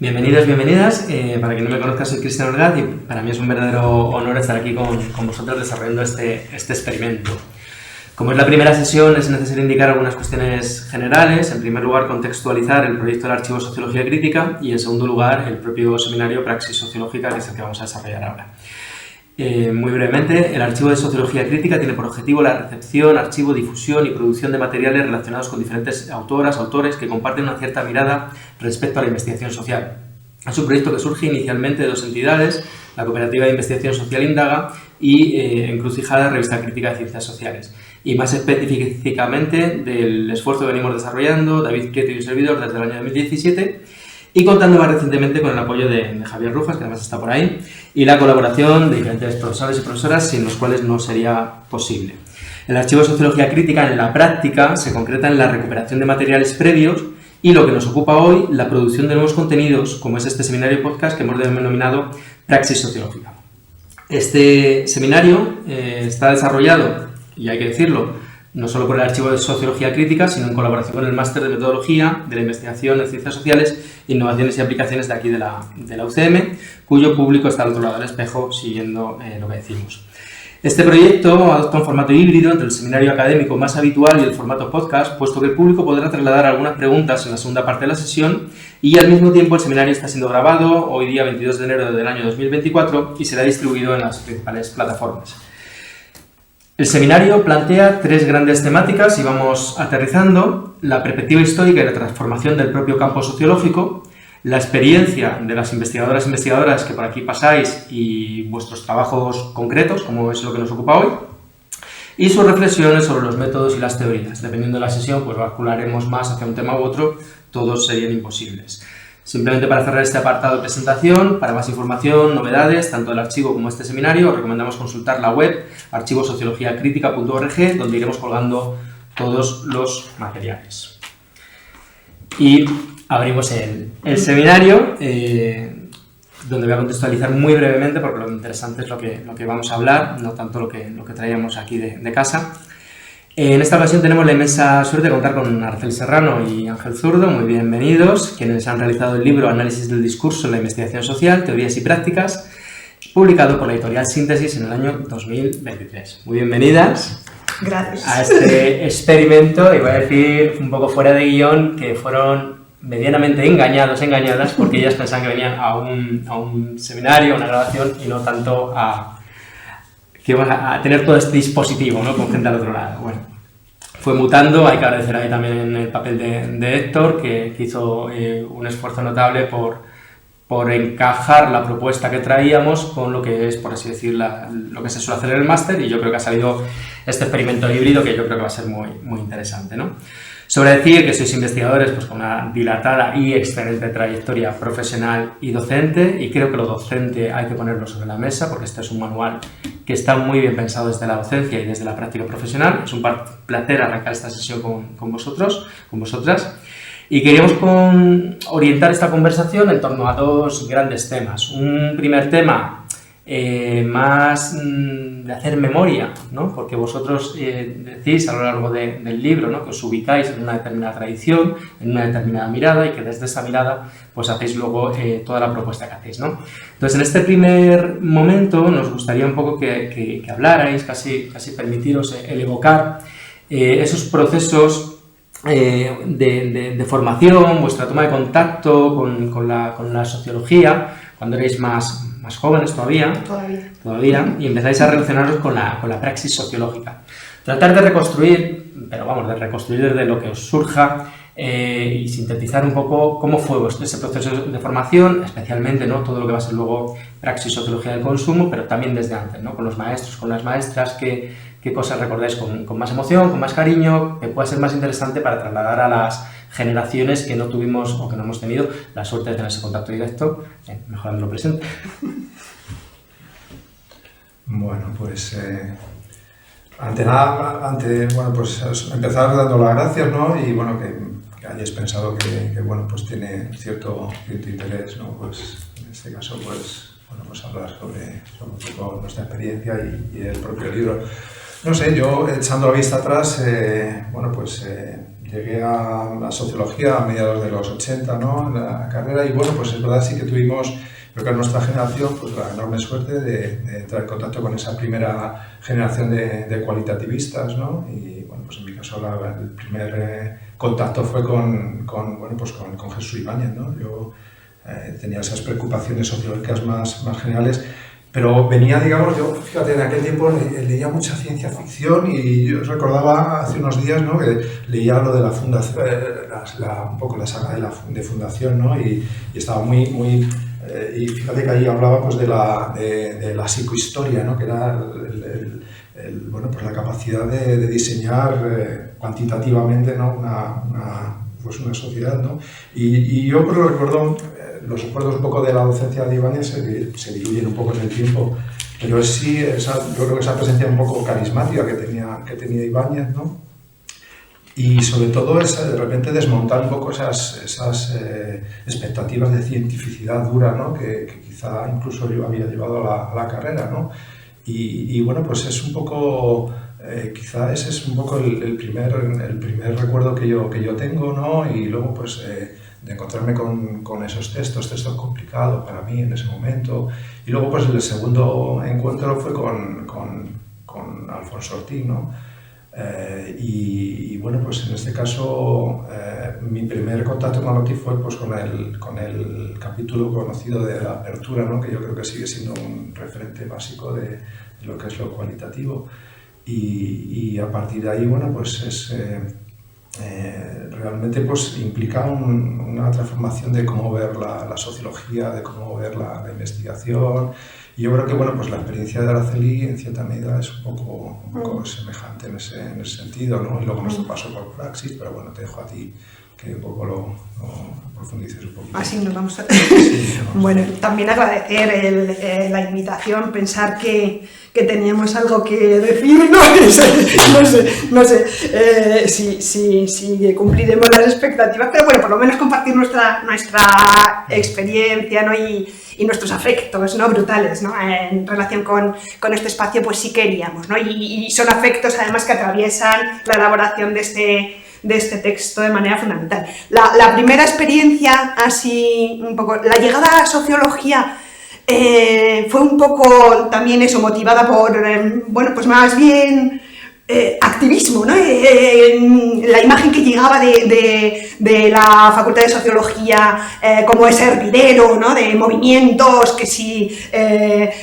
Bienvenidos, bienvenidas. Para quien no me conozca, soy Cristian Orgaz y para mí es un verdadero honor estar aquí con vosotros desarrollando este experimento. Como es la primera sesión, es necesario indicar algunas cuestiones generales. En primer lugar, contextualizar el proyecto del Archivo Sociología Crítica y, en segundo lugar, el propio seminario Praxis Sociológica, que es el que vamos a desarrollar ahora. Muy brevemente, el Archivo de Sociología Crítica tiene por objetivo la recepción, archivo, difusión y producción de materiales relacionados con diferentes autoras, autores que comparten una cierta mirada respecto a la investigación social. Es un proyecto que surge inicialmente de dos entidades, la Cooperativa de Investigación Social Indaga y Encrucijada, Revista Crítica de Ciencias Sociales. Y más específicamente del esfuerzo que venimos desarrollando, David Prieto y un servidor, desde el año 2017, y contando más recientemente con el apoyo de Javier Rujas, que además está por ahí, y la colaboración de diferentes profesores y profesoras sin los cuales no sería posible. El Archivo de Sociología Crítica en la práctica se concreta en la recuperación de materiales previos y lo que nos ocupa hoy, la producción de nuevos contenidos, como es este seminario podcast que hemos denominado Praxis Sociológica. Este seminario está desarrollado, y hay que decirlo, no solo por el Archivo de Sociología Crítica, sino en colaboración con el Máster de Metodología de la Investigación en Ciencias Sociales, Innovaciones y Aplicaciones de aquí de la UCM, cuyo público está al otro lado del espejo siguiendo lo que decimos. Este proyecto adopta un formato híbrido entre el seminario académico más habitual y el formato podcast, puesto que el público podrá trasladar algunas preguntas en la segunda parte de la sesión y al mismo tiempo el seminario está siendo grabado hoy día 22 de enero del año 2024 y será distribuido en las principales plataformas. El seminario plantea tres grandes temáticas y vamos aterrizando: la perspectiva histórica y la transformación del propio campo sociológico, la experiencia de las investigadoras e investigadoras que por aquí pasáis y vuestros trabajos concretos, como es lo que nos ocupa hoy, y sus reflexiones sobre los métodos y las teorías. Dependiendo de la sesión, pues bascularemos más hacia un tema u otro, todos serían imposibles. Simplemente para cerrar este apartado de presentación, para más información, novedades, tanto del archivo como este seminario, os recomendamos consultar la web archivosociologiacritica.org, donde iremos colgando todos los materiales. Y abrimos el seminario, donde voy a contextualizar muy brevemente, porque lo interesante es lo que vamos a hablar, no tanto lo que traíamos aquí de casa. En esta ocasión tenemos la inmensa suerte de contar con Araceli Serrano y Ángel Zurdo, muy bienvenidos, quienes han realizado el libro Análisis del discurso en la investigación social, teorías y prácticas, publicado por la editorial Síntesis en el año 2023. Muy bienvenidas. Gracias. A este experimento, y voy a decir un poco fuera de guión, que fueron medianamente engañadas, porque ellas pensaban que venían a un seminario, a una grabación, y no tanto que íbamos a tener todo este dispositivo, ¿no?, con gente al otro lado. Bueno, fue mutando. Hay que agradecer ahí también el papel de Héctor, que hizo un esfuerzo notable por encajar la propuesta que traíamos con lo que es, por así decir, lo que se suele hacer en el máster, y yo creo que ha salido este experimento híbrido que yo creo que va a ser muy, muy interesante, ¿no? Sobre decir que sois investigadores pues, con una dilatada y excelente trayectoria profesional y docente, y creo que lo docente hay que ponerlo sobre la mesa, porque este es un manual que está muy bien pensado desde la docencia y desde la práctica profesional. Es un placer arrancar esta sesión con vosotros, con vosotras, y queríamos orientar esta conversación en torno a dos grandes temas. Un primer tema más de hacer memoria, ¿no?, porque vosotros decís a lo largo del libro, ¿no?, que os ubicáis en una determinada tradición, en una determinada mirada, y que desde esa mirada pues hacéis luego toda la propuesta que hacéis, ¿no? Entonces, en este primer momento nos gustaría un poco que hablarais, casi permitiros el evocar esos procesos de formación, vuestra toma de contacto con la sociología, cuando erais más jóvenes todavía, y empezáis a relacionaros con la praxis sociológica. Tratar de reconstruir, de reconstruir desde lo que os surja, y sintetizar un poco cómo fue ese proceso de formación, especialmente, ¿no?, todo lo que va a ser luego praxis sociología del consumo, pero también desde antes, ¿no?, con los maestros, con las maestras, qué cosas recordáis con más emoción, con más cariño, que pueda ser más interesante para trasladar a las generaciones que no tuvimos o que no hemos tenido la suerte de tener ese contacto directo, mejorando lo presente. Bueno, pues pues empezar dando las gracias, ¿no? Y bueno, que hayáis pensado que bueno, pues tiene cierto interés, ¿no? Pues en este caso, pues bueno, pues hablar sobre un poco nuestra experiencia y el propio libro. No sé, yo echando la vista atrás, llegué a la sociología a mediados de los 80, ¿no? En la carrera, y bueno, pues es verdad, sí que tuvimos, creo que en nuestra generación, pues la enorme suerte de entrar en contacto con esa primera generación de cualitativistas, ¿no? Y bueno, pues en mi caso el primer contacto fue con Jesús Ibáñez, ¿no? Yo tenía esas preocupaciones sociológicas más generales, pero venía, digamos, yo, fíjate, en aquel tiempo leía mucha ciencia ficción, y yo recordaba hace unos días, ¿no?, que leía lo de la fundación, un poco la saga de Fundación, ¿no?, y estaba muy y fíjate que ahí hablaba pues de la psicohistoria, ¿no?, que era bueno, pues la capacidad de diseñar cuantitativamente, ¿no?, una sociedad, ¿no? Y yo pues recuerdo, los recuerdos un poco de la docencia de Ibáñez se diluyen un poco en el tiempo, pero sí, yo creo que esa presencia un poco carismática que tenía Ibáñez, ¿no? Y sobre todo de repente desmontar un poco esas expectativas de cientificidad dura, ¿no?, que quizá incluso yo había llevado a la carrera, ¿no? Y bueno, pues es un poco, quizá ese es un poco el primer recuerdo que yo tengo, ¿no? Y luego pues de encontrarme con esos textos complicados para mí en ese momento. Y luego pues el segundo encuentro fue con Alfonso Ortiz, ¿no? Y bueno, pues en este caso mi primer contacto con Ortiz fue pues con el capítulo conocido de la apertura, ¿no?, que yo creo que sigue siendo un referente básico de lo que es lo cualitativo, y a partir de ahí, bueno, pues realmente pues implica una transformación de cómo ver la sociología, de cómo ver la investigación. Y yo creo que bueno, pues la experiencia de Araceli en cierta medida es un poco semejante en ese sentido, ¿no? Y luego nuestro paso por Praxis, pero bueno, te dejo a ti que un poco lo profundices un poquito. Así nos vamos a... Sí, bueno, también agradecer la invitación, pensar que teníamos algo que decir, no sé si cumpliremos las expectativas, pero bueno, por lo menos compartir nuestra experiencia, ¿no?, y nuestros afectos, ¿no?, brutales, ¿no?, en relación con este espacio, pues sí queríamos, ¿no? Y son afectos además que atraviesan la elaboración de este texto de manera fundamental. La primera experiencia, así un poco, la llegada a la sociología fue un poco también eso, motivada por, bueno, pues más bien activismo, ¿no? La imagen que llegaba de la Facultad de Sociología como ese hervidero, ¿no?, de movimientos que si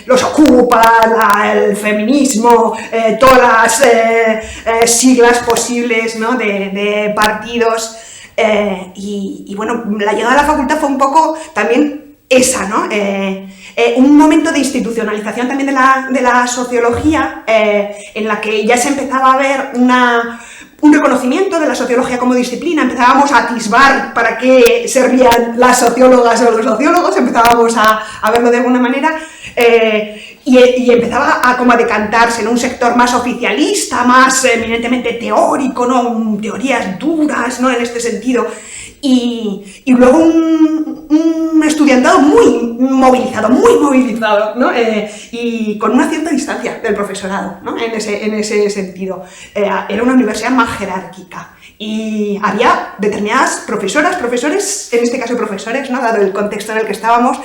los ocupa, el feminismo, todas las siglas posibles, ¿no?, de partidos, y bueno, la llegada a la facultad fue un poco también esa, ¿no? Un momento de institucionalización también de la sociología, en la que ya se empezaba a ver un reconocimiento de la sociología como disciplina, empezábamos a atisbar para qué servían las sociólogas o los sociólogos, empezábamos a verlo de alguna manera, y empezaba a decantarse en un sector más oficialista, más eminentemente teórico, ¿no?, teorías duras, ¿no?, en este sentido. Y luego un estudiantado muy movilizado, ¿no? Y con una cierta distancia del profesorado, ¿no?, en ese sentido. Era una universidad más jerárquica y había determinadas profesoras, profesores, en este caso profesores, ¿no?, dado el contexto en el que estábamos,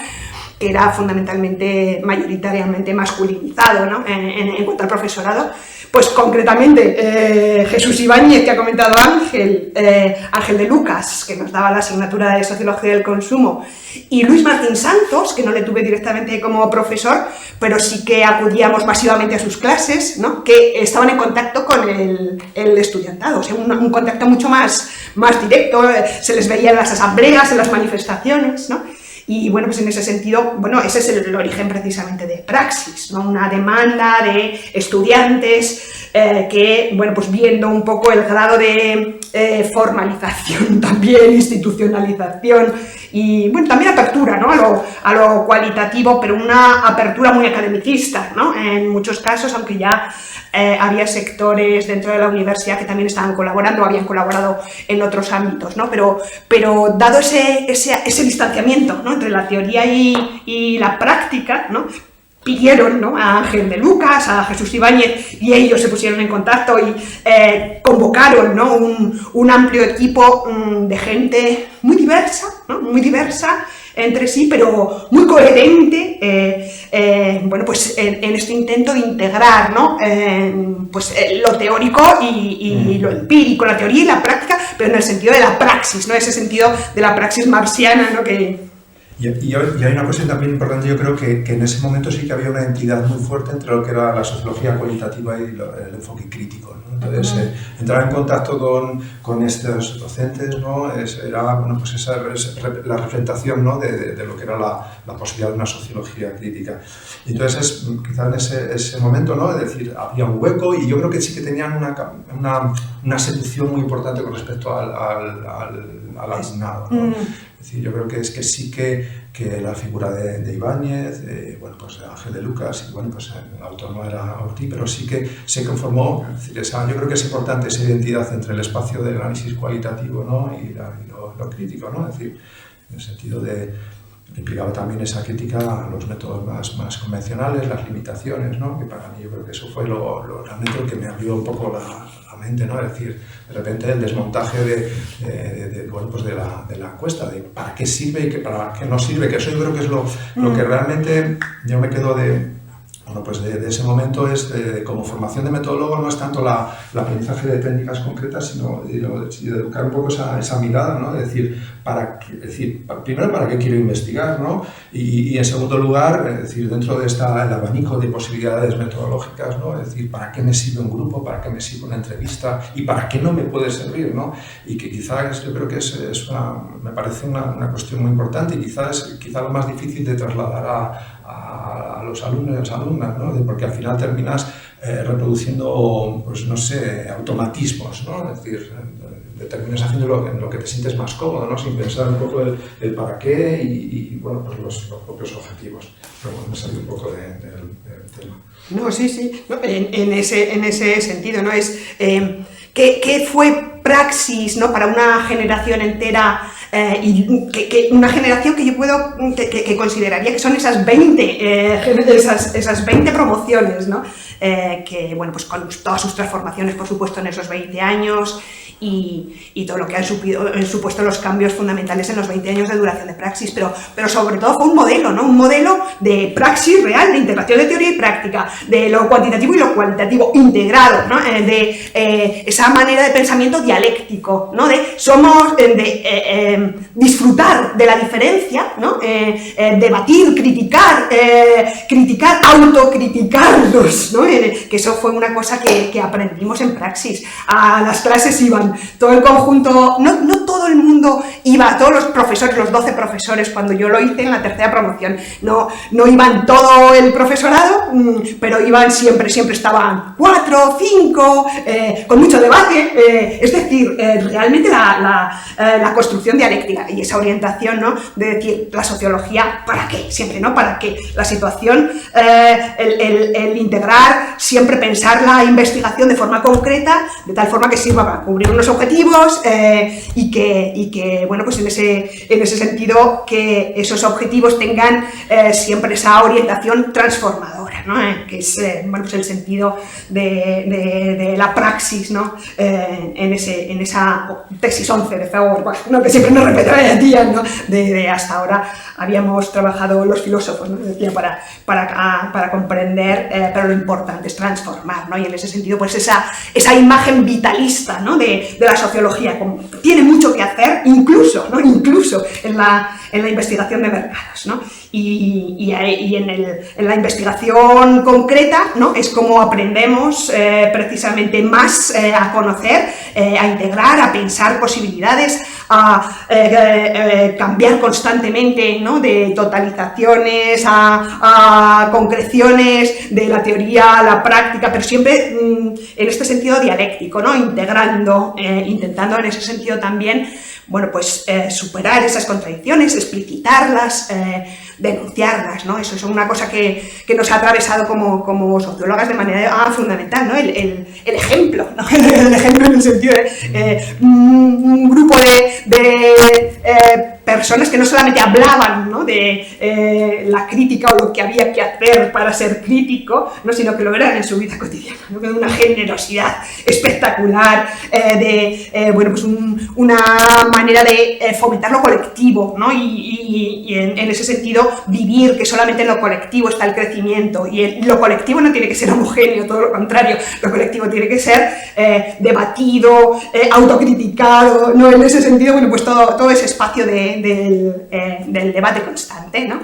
que era fundamentalmente, mayoritariamente masculinizado, ¿no?, en cuanto al profesorado. Pues concretamente Jesús Ibáñez, que ha comentado Ángel de Lucas, que nos daba la asignatura de Sociología del Consumo, y Luis Martín Santos, que no le tuve directamente como profesor, pero sí que acudíamos masivamente a sus clases, ¿no?, que estaban en contacto con el estudiantado, o sea, un contacto mucho más directo, se les veía en las asambleas, en las manifestaciones, ¿no? Y bueno, pues en ese sentido, bueno, ese es el origen precisamente de Praxis, ¿no?, una demanda de estudiantes que, bueno, pues viendo un poco el grado de formalización, también institucionalización y, bueno, también apertura, ¿no?, a lo cualitativo, pero una apertura muy academicista, ¿no?, en muchos casos, aunque ya había sectores dentro de la universidad que también estaban colaborando, habían colaborado en otros ámbitos, ¿no? Pero dado ese distanciamiento, ¿no?, entre la teoría y la práctica, ¿no?, pidieron, ¿no?, a Ángel de Lucas, a Jesús Ibáñez, y ellos se pusieron en contacto y convocaron, ¿no?, un amplio equipo de gente muy diversa, ¿no?, muy diversa entre sí, pero muy coherente, bueno, pues en este intento de integrar, ¿no?, pues lo teórico y lo empírico, la teoría y la práctica, pero en el sentido de la praxis, ¿no?, ese sentido de la praxis marxiana, ¿no?, Y hay una cuestión también importante, yo creo que en ese momento sí que había una entidad muy fuerte entre lo que era la sociología cualitativa y el enfoque crítico, ¿no? Entonces, entrar en contacto con estos docentes, ¿no?, era, bueno, pues la refrentación, ¿no?, de lo que era la posibilidad de una sociología crítica. Y entonces, quizás en ese momento, ¿no?, es decir, había un hueco, y yo creo que sí que tenían una seducción muy importante con respecto al alumnado, ¿no? Es decir, yo creo que sí que la figura de Ibáñez, bueno, pues de Ángel de Lucas, y bueno, pues el autor no era Ortiz, pero sí que se conformó, es decir, yo creo que es importante esa identidad entre el espacio del análisis cualitativo, ¿no?, y lo crítico, ¿no? Es decir, en el sentido de implicaba también esa crítica a los métodos más convencionales, las limitaciones, ¿no?, que para mí yo creo que eso fue realmente lo que me abrió un poco la mente, ¿no? Es decir, de repente el desmontaje bueno, pues de la encuesta, de para qué sirve y para qué no sirve, que eso yo creo que es lo que realmente yo me quedo bueno, pues de ese momento es como formación de metodólogo, no es tanto el aprendizaje de técnicas concretas, sino de educar un poco esa mirada, ¿no? Es decir, primero para qué quiero investigar, ¿no? Y en segundo lugar, es decir, dentro de el abanico de posibilidades metodológicas, ¿no? Es decir, para qué me sirve un grupo, para qué me sirve una entrevista y para qué no me puede servir, ¿no? Y que quizás yo creo que me parece una cuestión muy importante y quizás lo más difícil de trasladar a los alumnos y las alumnas, ¿no? Porque al final terminas reproduciendo, pues no sé, automatismos, ¿no? Es decir, terminas haciendo lo que te sientes más cómodo, ¿no? Sin pensar un poco el para qué y bueno, pues los propios objetivos. Pero bueno, me salió un poco del tema. No, sí, no, en ese sentido, ¿no? Es ¿qué fue praxis, ¿no?, para una generación entera, y una generación que yo que consideraría que son esas 20 promociones, ¿no?, que, bueno, pues con todas sus transformaciones, por supuesto, en esos 20 años y todo lo que han supuesto los cambios fundamentales en los 20 años de duración de praxis, pero sobre todo fue un modelo, ¿no?, un modelo de praxis real, de integración de teoría y práctica, de lo cuantitativo y lo cualitativo integrado, ¿no?, de esa manera de pensamiento dialéctico, ¿no?, de disfrutar de la diferencia, ¿no?, debatir, criticar, autocriticarnos, ¿no?, que eso fue una cosa que aprendimos en praxis. A las clases iban todo el conjunto, no todo el mundo iba, todos los profesores, los 12 profesores, cuando yo lo hice en la tercera promoción, no iban todo el profesorado, pero iban siempre estaban 4, 5, con mucho debate, es decir, realmente la construcción dialéctica y esa orientación, ¿no?, de decir, la sociología, ¿para qué? Siempre, ¿no?, para qué. La situación, el integrar, siempre pensar la investigación de forma concreta, de tal forma que sirva para cubrir unos objetivos y que, bueno, pues en ese sentido, que esos objetivos tengan siempre esa orientación transformadora, ¿no?, que es, bueno, pues el sentido de la praxis, ¿no?, en esa tesis 11 de Feuerbach, ¿no?, que siempre nos repetían, ¿no?, de hasta ahora habíamos trabajado los filósofos, ¿no?, decía, para comprender, pero lo importante es transformar, ¿no?, y en ese sentido, pues esa imagen vitalista, ¿no?, de la sociología, tiene mucho que hacer, incluso en la investigación de mercados, ¿no? Y en la investigación concreta, ¿no?, es como aprendemos precisamente más a conocer, a integrar, a pensar posibilidades, a cambiar constantemente, ¿no?, de totalizaciones a concreciones, de la teoría a la práctica, pero siempre en este sentido dialéctico, ¿no?, integrando, intentando en ese sentido también, bueno, pues superar esas contradicciones, explicitarlas, denunciarlas, ¿no? Eso es una cosa que nos ha atravesado como sociólogas de manera fundamental, ¿no? El ejemplo, ¿no? El ejemplo en el sentido de un grupo de personas que no solamente hablaban, ¿no?, de la crítica o lo que había que hacer para ser crítico, ¿no?, sino que lo eran en su vida cotidiana, ¿no?, con una generosidad espectacular, bueno, pues una manera de fomentar lo colectivo, ¿no?, y en ese sentido vivir que solamente en lo colectivo está el crecimiento, y lo colectivo no tiene que ser homogéneo, todo lo contrario, lo colectivo tiene que ser debatido, autocriticado, ¿no?, en ese sentido, bueno, pues todo ese espacio del debate constante, ¿no?,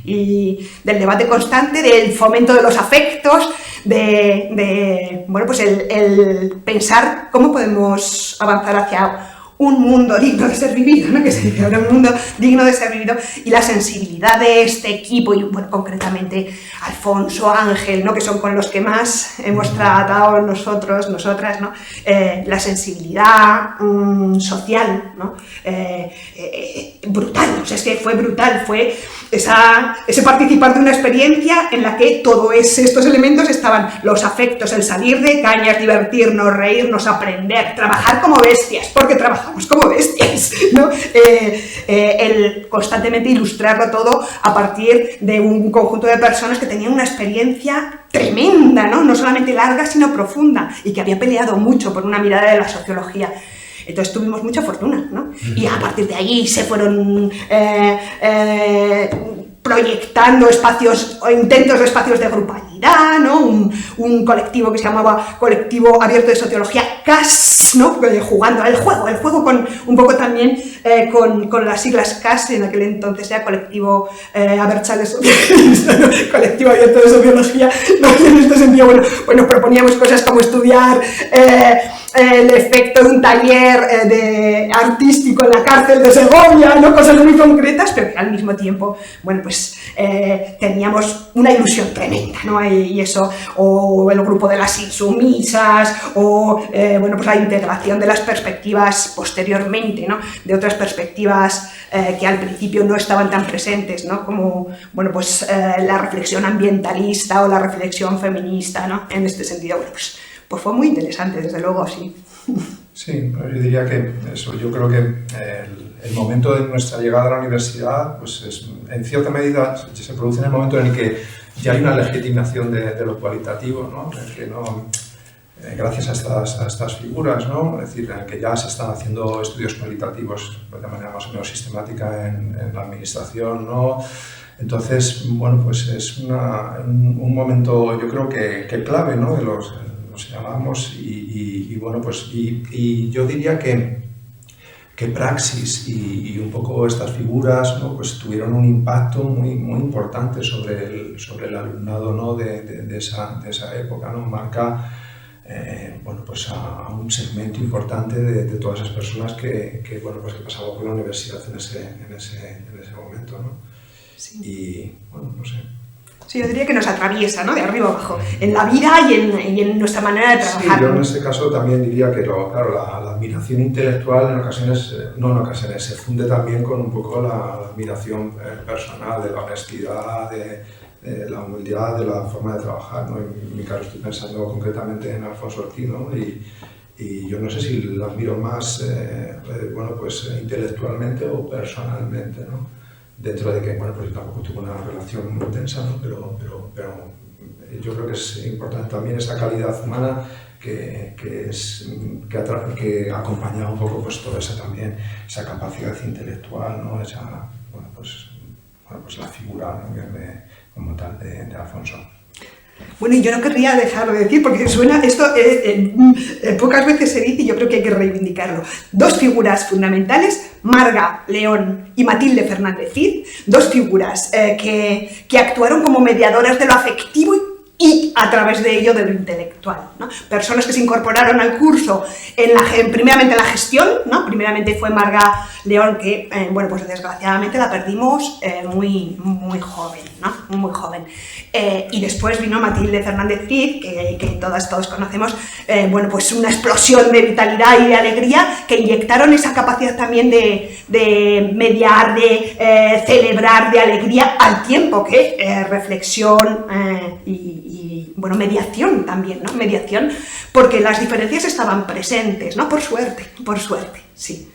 y del debate constante, del fomento de los afectos, bueno, pues el pensar cómo podemos avanzar hacia un mundo digno de ser vivido, ¿no?, que se dice ahora, un mundo digno de ser vivido, y la sensibilidad de este equipo, y bueno, concretamente Alfonso, Ángel, ¿no?, que son con los que más hemos tratado nosotros, nosotras, ¿no?, la sensibilidad social, ¿no?, brutal, o sea, es que fue brutal, fue ese participar de una experiencia en la que todos estos elementos estaban: los afectos, el salir de cañas, divertirnos, reírnos, aprender, trabajar como bestias, porque trabajamos como bestias, ¿no?, el constantemente ilustrarlo todo a partir de un conjunto de personas que tenían una experiencia tremenda, ¿no?, no solamente larga, sino profunda, y que había peleado mucho por una mirada de la sociología. Entonces tuvimos mucha fortuna, ¿no? Y a partir de ahí se fueron proyectando espacios o intentos de espacios de grupalidad, ¿no? Un colectivo que se llamaba Colectivo Abierto de Sociología, CAS, ¿no?, jugando al juego con un poco también con las siglas CAS, en aquel entonces era Colectivo Abertzale Socialista, ¿no?, Colectivo Abierto de Sociología, ¿no?, y en este sentido, bueno, proponíamos cosas como estudiar el efecto de un taller artístico en la cárcel de Segovia, ¿no?, cosas muy concretas, pero que al mismo tiempo, bueno, pues teníamos una ilusión tremenda, ¿no?, y eso, o el grupo de las insumisas, o bueno, pues la integración de las perspectivas posteriormente, ¿no?, de otras perspectivas que al principio no estaban tan presentes, ¿no?, como, bueno, pues la reflexión ambientalista o la reflexión feminista, ¿no?, en este sentido, bueno, pues fue muy interesante, desde luego, sí. Sí, yo diría que eso, yo creo que el momento de nuestra llegada a la universidad, pues en cierta medida se produce en el momento en el que ya hay una legitimación de lo cualitativo, ¿no?, en el que gracias a estas figuras, ¿no?, es decir, en el que ya se están haciendo estudios cualitativos de manera más o menos sistemática en la administración, ¿no? Entonces, bueno, pues es un momento, yo creo que clave, ¿no?, de los llamamos, y bueno, pues y yo diría que Praxis y un poco estas figuras, ¿no?, pues tuvieron un impacto muy importante sobre el alumnado, ¿no?, de esa época, ¿no? Marca bueno, pues a un segmento importante de todas esas personas que bueno, pues que pasaban por la universidad en ese momento, ¿no? Sí. Y bueno, no sé. Sí, yo diría que nos atraviesa, ¿no?, de arriba abajo, en la vida y en nuestra manera de trabajar. Sí, yo en este caso también diría que claro, la admiración intelectual en ocasiones, se funde también con un poco la admiración personal, de la honestidad, de la humildad, de la forma de trabajar, ¿no? En mi caso estoy pensando concretamente en Alfonso Ortiz, ¿no? Y yo no sé si lo admiro más, bueno, pues intelectualmente o personalmente, ¿no? Dentro de que, bueno, pues tampoco tuvo una relación muy intensa, ¿no? Pero yo creo que es importante también esa calidad humana que acompaña un poco pues toda esa capacidad intelectual, ¿no? Bueno, pues la figura, ¿no?, como tal de Alfonso. Bueno, y yo no querría dejar de decir, porque suena esto, pocas veces se dice y yo creo que hay que reivindicarlo. Dos figuras fundamentales, Marga León y Matilde Fernández Cid, dos figuras que actuaron como mediadoras de lo afectivo y a través de ello de lo intelectual, ¿no? Personas que se incorporaron al curso primeramente en la gestión, ¿no? Primeramente fue Marga León, que bueno, pues desgraciadamente la perdimos muy joven, ¿no? Muy joven. Y después vino Matilde Fernández Cid, que todos conocemos, bueno, pues una explosión de vitalidad y de alegría que inyectaron esa capacidad también de mediar, de celebrar, de alegría, al tiempo que reflexión y bueno, mediación también, ¿no? Mediación, porque las diferencias estaban presentes, ¿no? Por suerte, sí.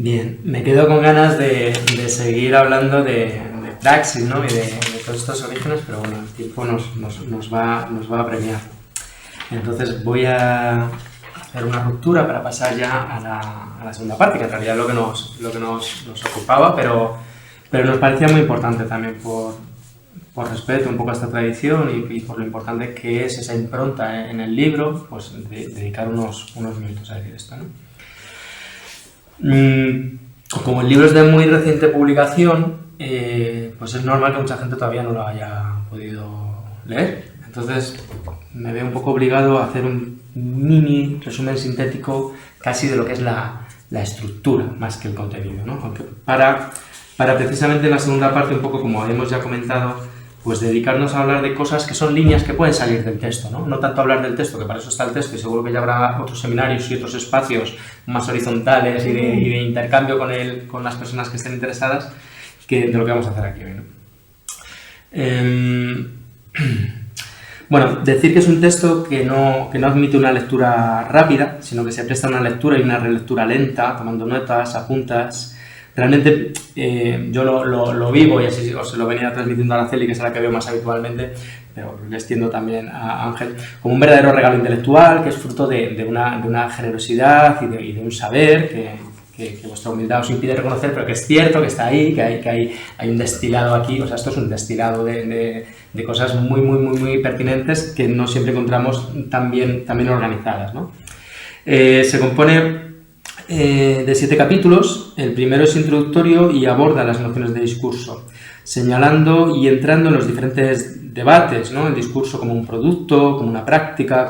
Bien, me quedo con ganas de seguir hablando de praxis, ¿no? Y de todos estos orígenes, pero bueno, el tiempo nos va a premiar. Entonces voy a hacer una ruptura para pasar ya a la segunda parte, que en realidad es lo que nos ocupaba, pero nos parecía muy importante también por respeto un poco a esta tradición y por lo importante que es esa impronta en el libro, pues dedicar unos minutos a decir esto, ¿no? Como el libro es de muy reciente publicación, pues es normal que mucha gente todavía no lo haya podido leer. Entonces me veo un poco obligado a hacer un mini resumen sintético casi de lo que es la estructura más que el contenido, ¿no? Aunque para precisamente en la segunda parte, un poco como hemos ya comentado, pues dedicarnos a hablar de cosas que son líneas que pueden salir del texto, ¿no? No tanto hablar del texto, que para eso está el texto, y seguro que ya habrá otros seminarios y otros espacios más horizontales y de intercambio con las personas que estén interesadas, que de lo que vamos a hacer aquí hoy, ¿no? Bueno, decir que es un texto que no admite una lectura rápida, sino que se presta a una lectura y una relectura lenta, tomando notas, apuntas. Realmente yo lo vivo y así os lo venía transmitiendo a Araceli, que es la que veo más habitualmente, pero le extiendo también a Ángel, como un verdadero regalo intelectual que es fruto de una generosidad y de un saber que vuestra humildad os impide reconocer, pero que es cierto, que está ahí, que hay un destilado aquí. O sea, esto es un destilado de cosas muy pertinentes que no siempre encontramos tan bien organizadas, ¿no? Se compone de 7 capítulos. El primero es introductorio y aborda las nociones de discurso, señalando y entrando en los diferentes debates, ¿no? El discurso como un producto, como una práctica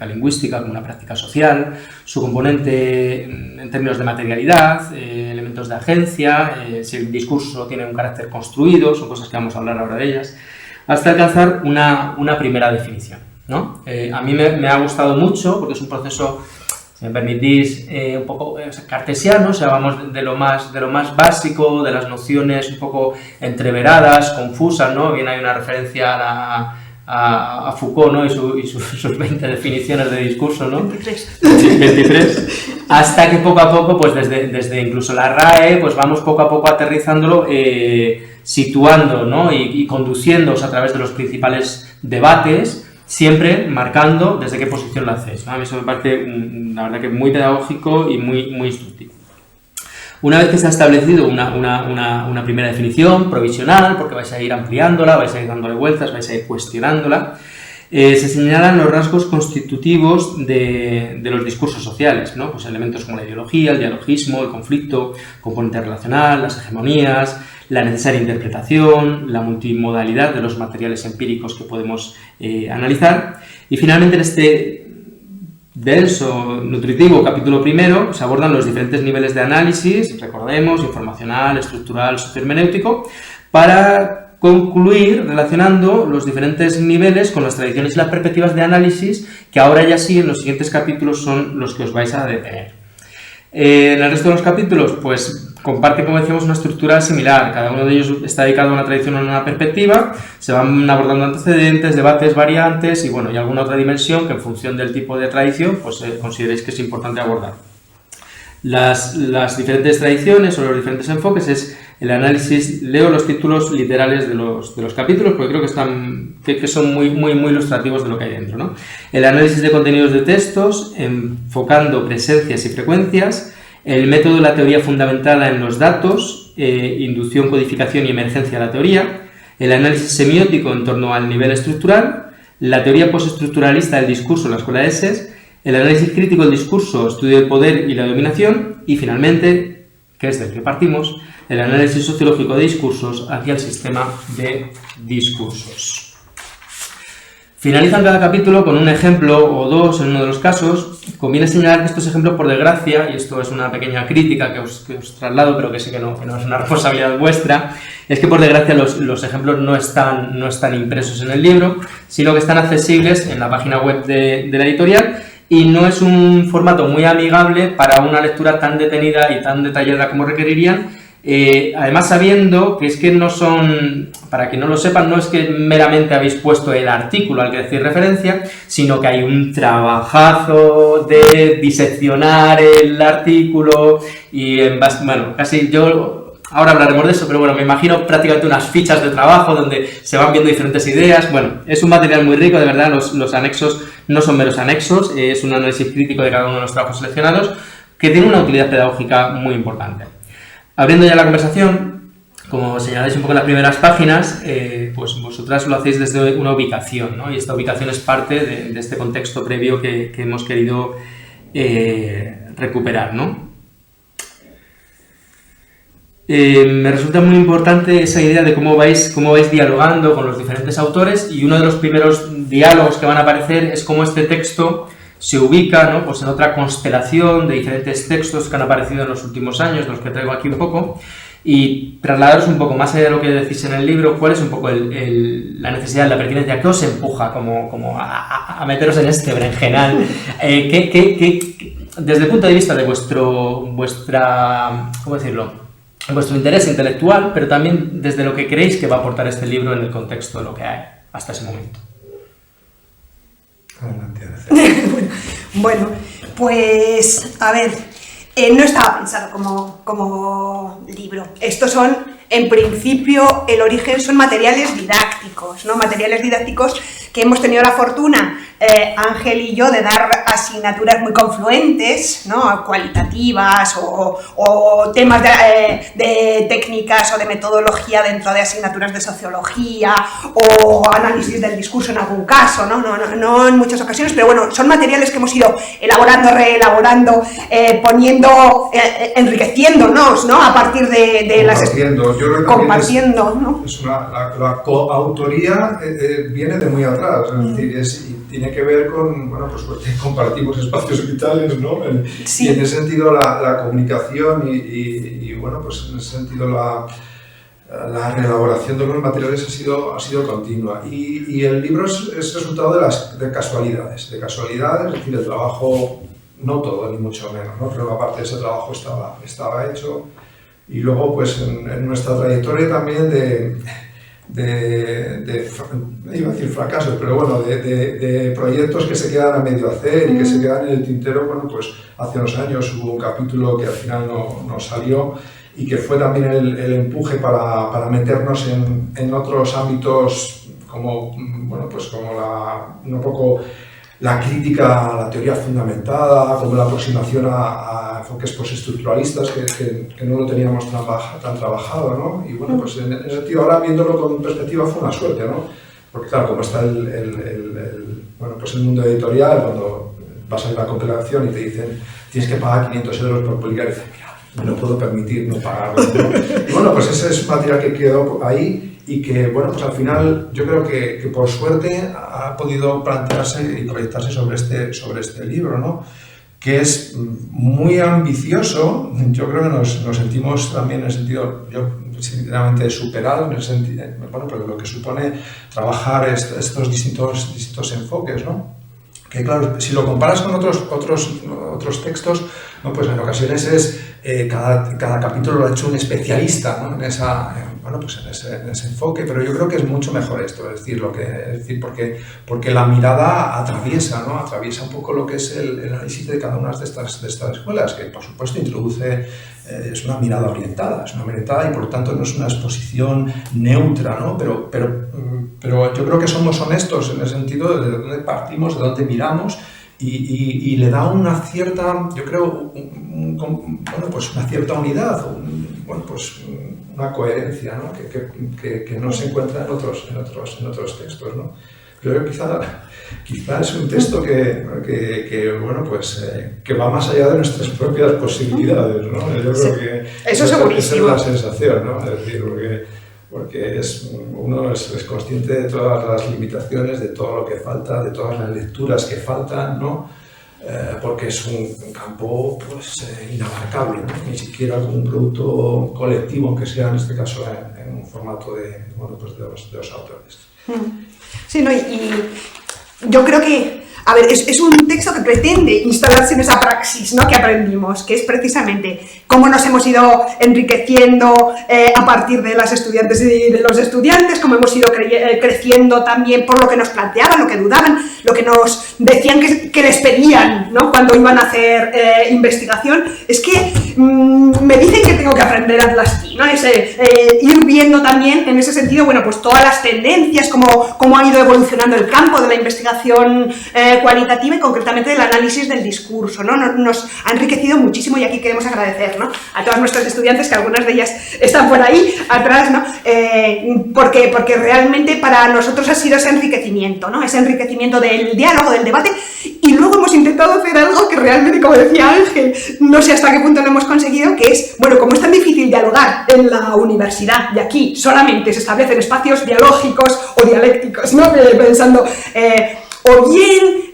lingüística, como una práctica social, su componente en términos de materialidad, elementos de agencia, si el discurso tiene un carácter construido, son cosas que vamos a hablar ahora de ellas, hasta alcanzar una primera definición, ¿no? A mí me ha gustado mucho porque es un proceso, si me permitís, un poco cartesiano. O sea, vamos de lo más básico, de las nociones un poco entreveradas, confusas, ¿no? Bien hay una referencia a Foucault, ¿no? y sus 20 definiciones de discurso, ¿no? 23. Hasta que poco a poco, pues desde incluso la RAE, pues vamos poco a poco aterrizándolo, situando, ¿no? y conduciéndoos a través de los principales debates, siempre marcando desde qué posición lo hacéis, ¿no? A mí eso me parece, la verdad, que muy pedagógico y muy instructivo. Una vez que se ha establecido una primera definición provisional, porque vais a ir ampliándola, vais a ir dándole vueltas, vais a ir cuestionándola, se señalan los rasgos constitutivos de los discursos sociales, ¿no? Pues elementos como la ideología, el dialogismo, el conflicto, componente relacional, las hegemonías, la necesaria interpretación, la multimodalidad de los materiales empíricos que podemos analizar. Y finalmente, en este denso, nutritivo capítulo primero, se abordan los diferentes niveles de análisis, recordemos, informacional, estructural, sociohermenéutico, para concluir relacionando los diferentes niveles con las tradiciones y las perspectivas de análisis, que ahora ya sí, en los siguientes capítulos, son los que os vais a detener. En el resto de los capítulos, pues comparte, como decíamos, una estructura similar. Cada uno de ellos está dedicado a una tradición o a una perspectiva. Se van abordando antecedentes, debates, variantes y, bueno, y alguna otra dimensión que, en función del tipo de tradición, pues consideréis que es importante abordar. Las diferentes tradiciones o los diferentes enfoques es el análisis. Leo los títulos literales de los capítulos porque creo que son muy ilustrativos de lo que hay dentro, ¿no? El análisis de contenidos de textos, enfocando presencias y frecuencias. El método de la teoría fundamentada en los datos, inducción, codificación y emergencia de la teoría. El análisis semiótico en torno al nivel estructural. La teoría postestructuralista del discurso en la escuela de ESES. El análisis crítico del discurso, estudio del poder y la dominación. Y finalmente, que es del que partimos, el análisis sociológico de discursos hacia el sistema de discursos. Finalizan cada capítulo con un ejemplo o dos en uno de los casos. Conviene señalar que estos ejemplos, por desgracia, y esto es una pequeña crítica que os traslado, pero que sé que no es una responsabilidad vuestra, es que por desgracia los ejemplos no están impresos en el libro, sino que están accesibles en la página web de la editorial, y no es un formato muy amigable para una lectura tan detenida y tan detallada como requerirían. Además sabiendo que es que no son, para que no lo sepan, no es que meramente habéis puesto el artículo al que decís referencia, sino que hay un trabajazo de diseccionar el artículo y en base, bueno, casi yo... Ahora hablaremos de eso, pero bueno, me imagino prácticamente unas fichas de trabajo donde se van viendo diferentes ideas. Bueno, es un material muy rico, de verdad, los anexos no son meros anexos, es un análisis crítico de cada uno de los trabajos seleccionados que tiene una utilidad pedagógica muy importante. Abriendo ya la conversación, como señaláis un poco en las primeras páginas, pues vosotras lo hacéis desde una ubicación, ¿no? Y esta ubicación es parte de este contexto previo que hemos querido recuperar, ¿no? Me resulta muy importante esa idea de cómo vais dialogando con los diferentes autores, y uno de los primeros diálogos que van a aparecer es cómo este texto se ubica, ¿no? Pues en otra constelación de diferentes textos que han aparecido en los últimos años, los que traigo aquí un poco, y trasladaros un poco más allá de lo que decís en el libro, cuál es un poco la necesidad, la pertinencia, qué os empuja como a meteros en este berenjenal, desde el punto de vista de vuestra, ¿cómo decirlo?, vuestro interés intelectual, pero también desde lo que creéis que va a aportar este libro en el contexto de lo que hay hasta ese momento. Adelante. Bueno, pues a ver, no estaba pensado como libro. Estos son, en principio, el origen son materiales didácticos, ¿no? Materiales didácticos que hemos tenido la fortuna, Ángel y yo, de dar asignaturas muy confluentes, ¿no? Cualitativas o temas de técnicas o de metodología dentro de asignaturas de sociología o análisis del discurso en algún caso, no en muchas ocasiones, pero bueno, son materiales que hemos ido elaborando, reelaborando, poniendo, enriqueciéndonos, ¿no? A partir de las... Compartiendo, ¿no? La coautoría viene de muy atrás, es decir, y tiene que ver con, bueno, pues compartimos espacios vitales, ¿no? Sí. Y en ese sentido la comunicación y bueno, pues en ese sentido la reelaboración de los materiales ha sido continua, y el libro es resultado de casualidades, es decir, el trabajo, no todo, ni mucho menos, ¿no? Pero una parte de ese trabajo estaba hecho, y luego pues en nuestra trayectoria también iba a decir fracasos, pero bueno, de proyectos que se quedan a medio hacer y que se quedan en el tintero. Bueno, pues hace unos años hubo un capítulo que al final no salió, y que fue también el empuje para meternos en otros ámbitos como, bueno, pues como un poco la crítica a la teoría fundamentada, como la aproximación a enfoques postestructuralistas que no lo teníamos tan trabajado, ¿no? Y bueno, pues en ese sentido, ahora viéndolo con perspectiva, fue una suerte, ¿no? Porque claro, como está bueno, pues el mundo editorial, cuando vas a la compilación y te dicen tienes que pagar 500 euros por publicar, y dices, mira, me lo puedo permitir no pagarlo, ¿no? Y bueno, pues ese es un material que quedó ahí, y que, bueno, pues al final yo creo que por suerte ha podido plantearse y proyectarse sobre este libro, ¿no? Que es muy ambicioso. Yo creo que nos sentimos también en el sentido, yo sinceramente superado, en el sentido, bueno, pero lo que supone trabajar estos distintos enfoques, ¿no? Que claro, si lo comparas con otros textos, ¿no? Pues en ocasiones es cada capítulo lo ha hecho un especialista, ¿no? Bueno, pues en ese enfoque, pero yo creo que es mucho mejor esto, es decir, porque la mirada atraviesa un poco lo que es el análisis de cada una de estas escuelas, que por supuesto introduce, es una mirada orientada, y por lo tanto no es una exposición neutra, ¿no? Pero yo creo que somos honestos en el sentido de dónde partimos, de dónde miramos, y le da una cierta, yo creo, bueno, pues una cierta unidad, bueno, pues una coherencia, ¿no? que no se encuentra en otros textos, ¿no? Creo que quizá es un texto que bueno, pues que va más allá de nuestras propias posibilidades, ¿no? Yo creo que eso segurísimo. Esa es la sensación, ¿no? Es decir, porque uno es consciente de todas las limitaciones, de todo lo que falta, de todas las lecturas que faltan, ¿no? Porque es un campo pues, inabarcable, ¿no? Ni siquiera como un producto colectivo, aunque sea en este caso en un formato bueno, pues de los autores. Sí, ¿no? Y yo creo que a ver, es un texto que pretende instalarse en esa praxis, ¿no?, que aprendimos, que es precisamente cómo nos hemos ido enriqueciendo a partir de las estudiantes y de los estudiantes, cómo hemos ido creciendo también por lo que nos planteaban, lo que dudaban, lo que nos decían que les pedían, ¿no?, cuando iban a hacer investigación. Es que me dicen que tengo que aprender Atlas-T, ¿no? Ir viendo también en ese sentido, bueno, pues todas las tendencias, cómo ha ido evolucionando el campo de la investigación cualitativa y concretamente del análisis del discurso, ¿no? Nos ha enriquecido muchísimo y aquí queremos agradecer, ¿no?, a todas nuestras estudiantes, que algunas de ellas están por ahí atrás, ¿no? Porque realmente para nosotros ha sido ese enriquecimiento, ¿no?, ese enriquecimiento del diálogo, del debate, y luego hemos intentado hacer algo que realmente, como decía Ángel, no sé hasta qué punto lo hemos conseguido, que es, bueno, como es tan difícil dialogar en la universidad y aquí solamente se establecen espacios dialógicos o dialécticos, ¿no?, pensando, o bien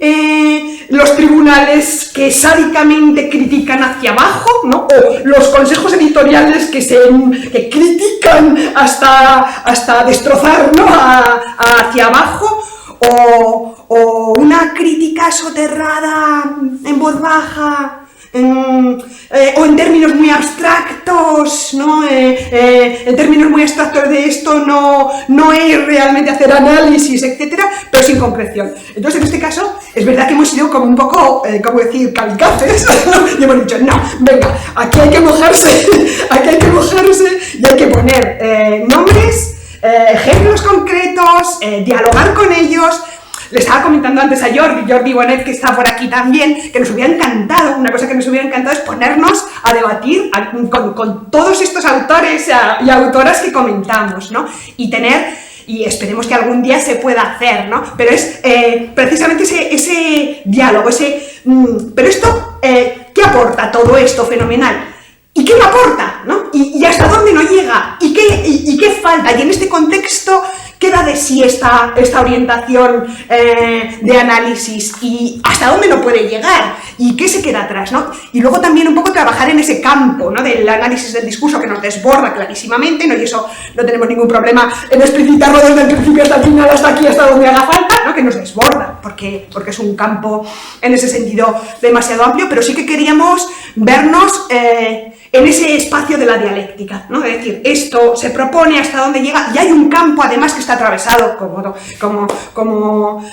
los tribunales que sádicamente critican hacia abajo, ¿no?, o los consejos editoriales que critican hasta destrozar, ¿no?, hacia abajo, o una crítica soterrada en voz baja, o en términos muy abstractos, ¿no? En términos muy abstractos de esto no es realmente hacer análisis, etcétera, pero sin concreción. Entonces, en este caso, es verdad que hemos sido como un poco, ¿cómo decir?, kamikazes, y hemos dicho, no, venga, aquí hay que mojarse, y hay que poner nombres, ejemplos concretos, dialogar con ellos. Le estaba comentando antes a Jordi Bonet, que está por aquí también, que nos hubiera encantado, una cosa que nos hubiera encantado es ponernos a debatir con todos estos autores y autoras que comentamos, ¿no? Y esperemos que algún día se pueda hacer, ¿no? Pero es precisamente ese diálogo, pero esto, ¿qué aporta todo esto fenomenal? ¿Y qué me aporta, no? ¿Y hasta dónde no llega? ¿Y qué falta? Y en este contexto, ¿qué da de sí esta orientación de análisis? ¿Y hasta dónde no puede llegar? ¿Y qué se queda atrás, no? Y luego también un poco trabajar en ese campo, ¿no?, del análisis del discurso, que nos desborda clarísimamente, ¿no? Y eso no tenemos ningún problema en explicitarlo desde el principio hasta el final, hasta aquí, hasta donde haga falta, ¿no?, que nos desborda, porque es un campo en ese sentido demasiado amplio, pero sí que queríamos vernos en ese espacio de la dialéctica, ¿no? Es decir, esto se propone hasta dónde llega, y hay un campo además que está atravesado, como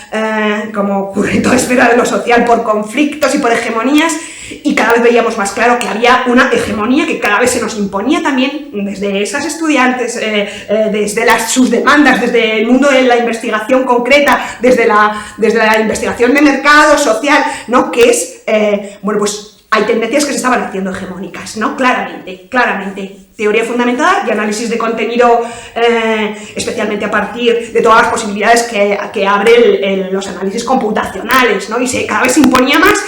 ocurre en toda esfera de lo social, por conflictos y por hegemonías, y cada vez veíamos más claro que había una hegemonía que cada vez se nos imponía también desde esas estudiantes, desde sus demandas, desde el mundo de la investigación concreta, desde la investigación de mercado social, ¿no?, que es, bueno, pues hay tendencias que se estaban haciendo hegemónicas, ¿no? Claramente. Teoría fundamentada y análisis de contenido, especialmente a partir de todas las posibilidades que abren los análisis computacionales, ¿no? Y cada vez se imponía más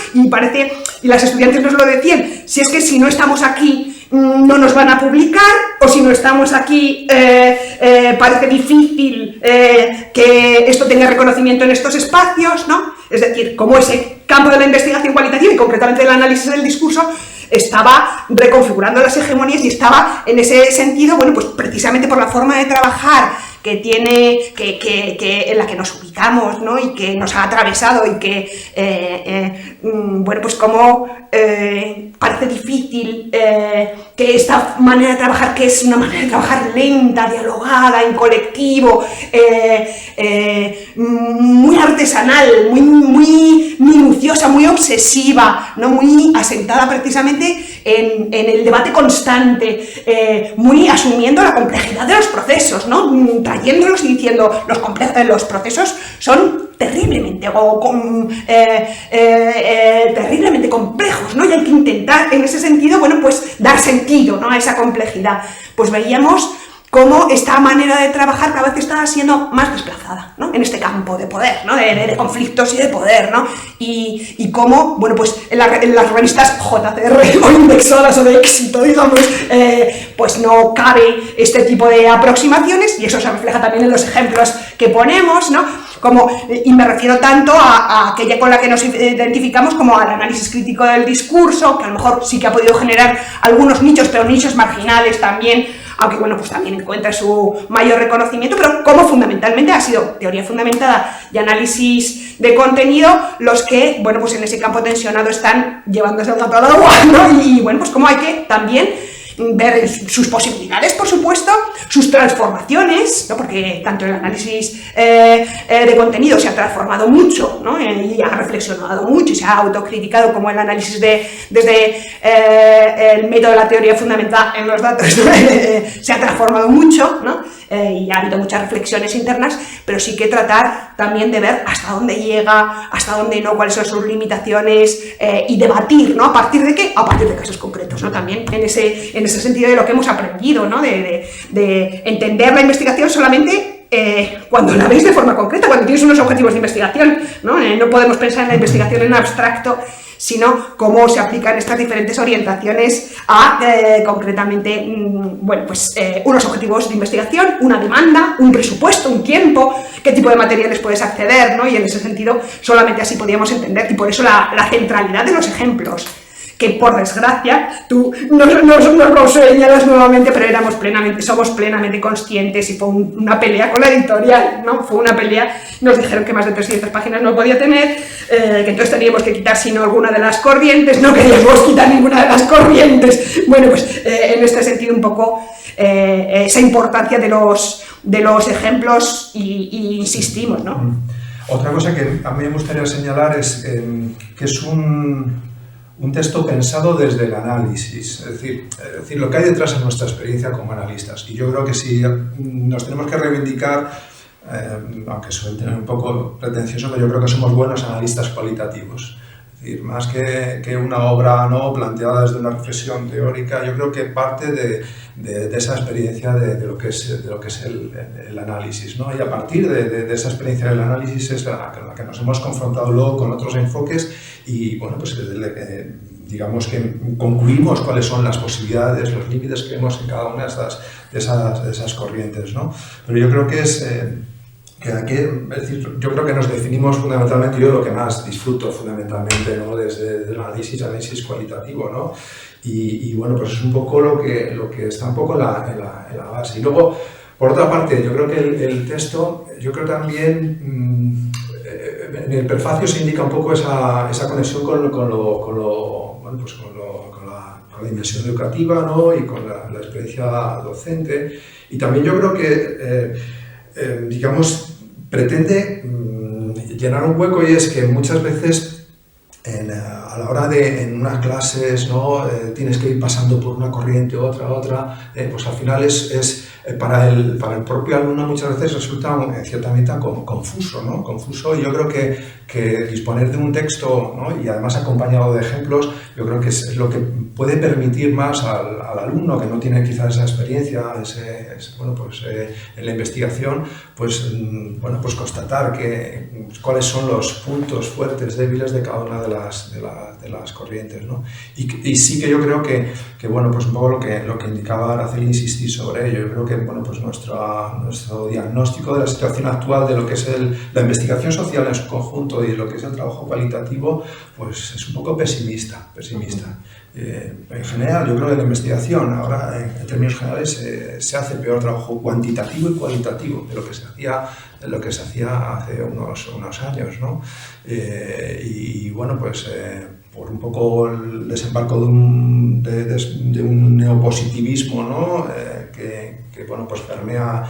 y las estudiantes nos lo decían, si es que si no estamos aquí no nos van a publicar, o si no estamos aquí parece difícil que esto tenga reconocimiento en estos espacios, ¿no? Es decir, como ese campo de la investigación cualitativa y concretamente del análisis del discurso estaba reconfigurando las hegemonías y estaba en ese sentido, bueno, pues precisamente por la forma de trabajar que tiene, en la que nos ubicamos, ¿no?, y que nos ha atravesado y que, bueno, pues como parece difícil que esta manera de trabajar, que es una manera de trabajar lenta, dialogada, en colectivo, muy artesanal, muy minuciosa, muy obsesiva, ¿no?, muy asentada precisamente en el debate constante, muy asumiendo la complejidad de los procesos, ¿no?, trayéndolos y diciendo los procesos son terriblemente complejos, ¿no? Y hay que intentar, en ese sentido, bueno, pues dar sentido, ¿no?, a esa complejidad. Pues veíamos cómo esta manera de trabajar cada vez estaba siendo más desplazada, ¿no?, en este campo de poder, ¿no?, de conflictos y de poder, ¿no? Y cómo, bueno, pues en las revistas JCR o indexadas o de éxito, digamos, pues no cabe este tipo de aproximaciones, y eso se refleja también en los ejemplos que ponemos, ¿no? Y me refiero tanto a aquella con la que nos identificamos como al análisis crítico del discurso, que a lo mejor sí que ha podido generar algunos nichos, pero nichos marginales también aunque bueno, pues también encuentra su mayor reconocimiento, pero como fundamentalmente ha sido teoría fundamentada y análisis de contenido los que, bueno, pues en ese campo tensionado están llevándose el gato al agua, ¿no? Y bueno, pues como hay que también ver sus posibilidades, por supuesto, sus transformaciones, ¿no? Porque tanto el análisis de contenido se ha transformado mucho, ¿no? Y ha reflexionado mucho y se ha autocriticado, como el análisis desde el método de la teoría fundamentada en los datos se ha transformado mucho, ¿no? Y ha habido muchas reflexiones internas, pero sí que tratar también de ver hasta dónde llega, hasta dónde no, cuáles son sus limitaciones y debatir, ¿no? ¿A partir de qué? A partir de casos concretos, ¿no? También en ese sentido de lo que hemos aprendido, ¿no? De entender la investigación solamente cuando la ves de forma concreta, cuando tienes unos objetivos de investigación, ¿no? No podemos pensar en la investigación en abstracto, sino cómo se aplican estas diferentes orientaciones a, concretamente, bueno, pues unos objetivos de investigación, una demanda, un presupuesto, un tiempo, qué tipo de materiales puedes acceder, ¿no? Y en ese sentido solamente así podíamos entender, y por eso la centralidad de los ejemplos, que por desgracia tú nos lo señalas nuevamente, pero somos plenamente conscientes, y fue una pelea con la editorial, ¿no? Fue una pelea, nos dijeron que más de 300 páginas no podía tener, que entonces teníamos que quitar sino alguna de las corrientes, no queríamos quitar ninguna de las corrientes. Bueno, pues en este sentido un poco esa importancia de los ejemplos y insistimos, ¿no? Otra cosa que a mí me gustaría señalar es que es un texto pensado desde el análisis, es decir, lo que hay detrás de nuestra experiencia como analistas. Y yo creo que si nos tenemos que reivindicar, aunque suele tener un poco pretencioso, pero yo creo que somos buenos analistas cualitativos. Es decir, más que una obra no planteada desde una reflexión teórica, yo creo que parte de esa experiencia de lo que es el análisis, ¿no? Y a partir de esa experiencia del análisis es la que nos hemos confrontado luego con otros enfoques y, bueno, pues digamos que concluimos cuáles son las posibilidades, los límites que vemos en cada una de esas corrientes, ¿no? Pero yo creo que es decir, yo creo que nos definimos fundamentalmente, yo lo que más disfruto fundamentalmente, ¿no? Desde el análisis cualitativo, ¿no? Y bueno, pues es un poco lo que está un poco en la base. Y luego, por otra parte, yo creo que el texto, yo creo también, en el prefacio se indica un poco esa conexión con la dimensión educativa, ¿no? Y con la experiencia docente. Y también yo creo que digamos, pretende llenar un hueco, y es que muchas veces a la hora en unas clases, ¿no? Tienes que ir pasando por una corriente, otra, pues al final para el propio alumno muchas veces resulta en cierta medida confuso, ¿no? Confuso, y yo creo que disponer de un texto, ¿no? Y además acompañado de ejemplos, yo creo que es lo que puede permitir más al alumno que no tiene quizás esa experiencia, bueno, pues, en la investigación, pues, bueno, pues constatar cuáles son los puntos fuertes, débiles de cada una de las corrientes, ¿no? Y sí que yo creo que bueno, pues un poco lo que indicaba Araceli, insistir sobre ello. Yo creo que, bueno, pues nuestro diagnóstico de la situación actual de lo que es la investigación social en su conjunto y lo que es el trabajo cualitativo, pues es un poco pesimista. En general, yo creo que la investigación ahora, en términos generales, se hace peor trabajo cuantitativo y cualitativo de lo que se hacía hace unos años, ¿no? Y bueno, pues por un poco el desembarco de un neopositivismo, ¿no? Que bueno, pues permea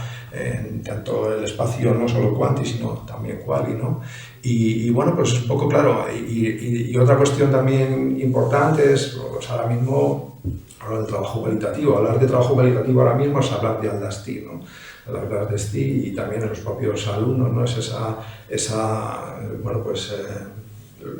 tanto el espacio no solo cuanti, sino también quali, ¿no? Y bueno, pues un poco claro. Y otra cuestión también importante es, pues ahora mismo, hablar del trabajo cualitativo. Hablar de trabajo cualitativo ahora mismo es hablar de Aldasti, ¿no? Hablar de STI, y también en los propios alumnos, ¿no? Es esa bueno, pues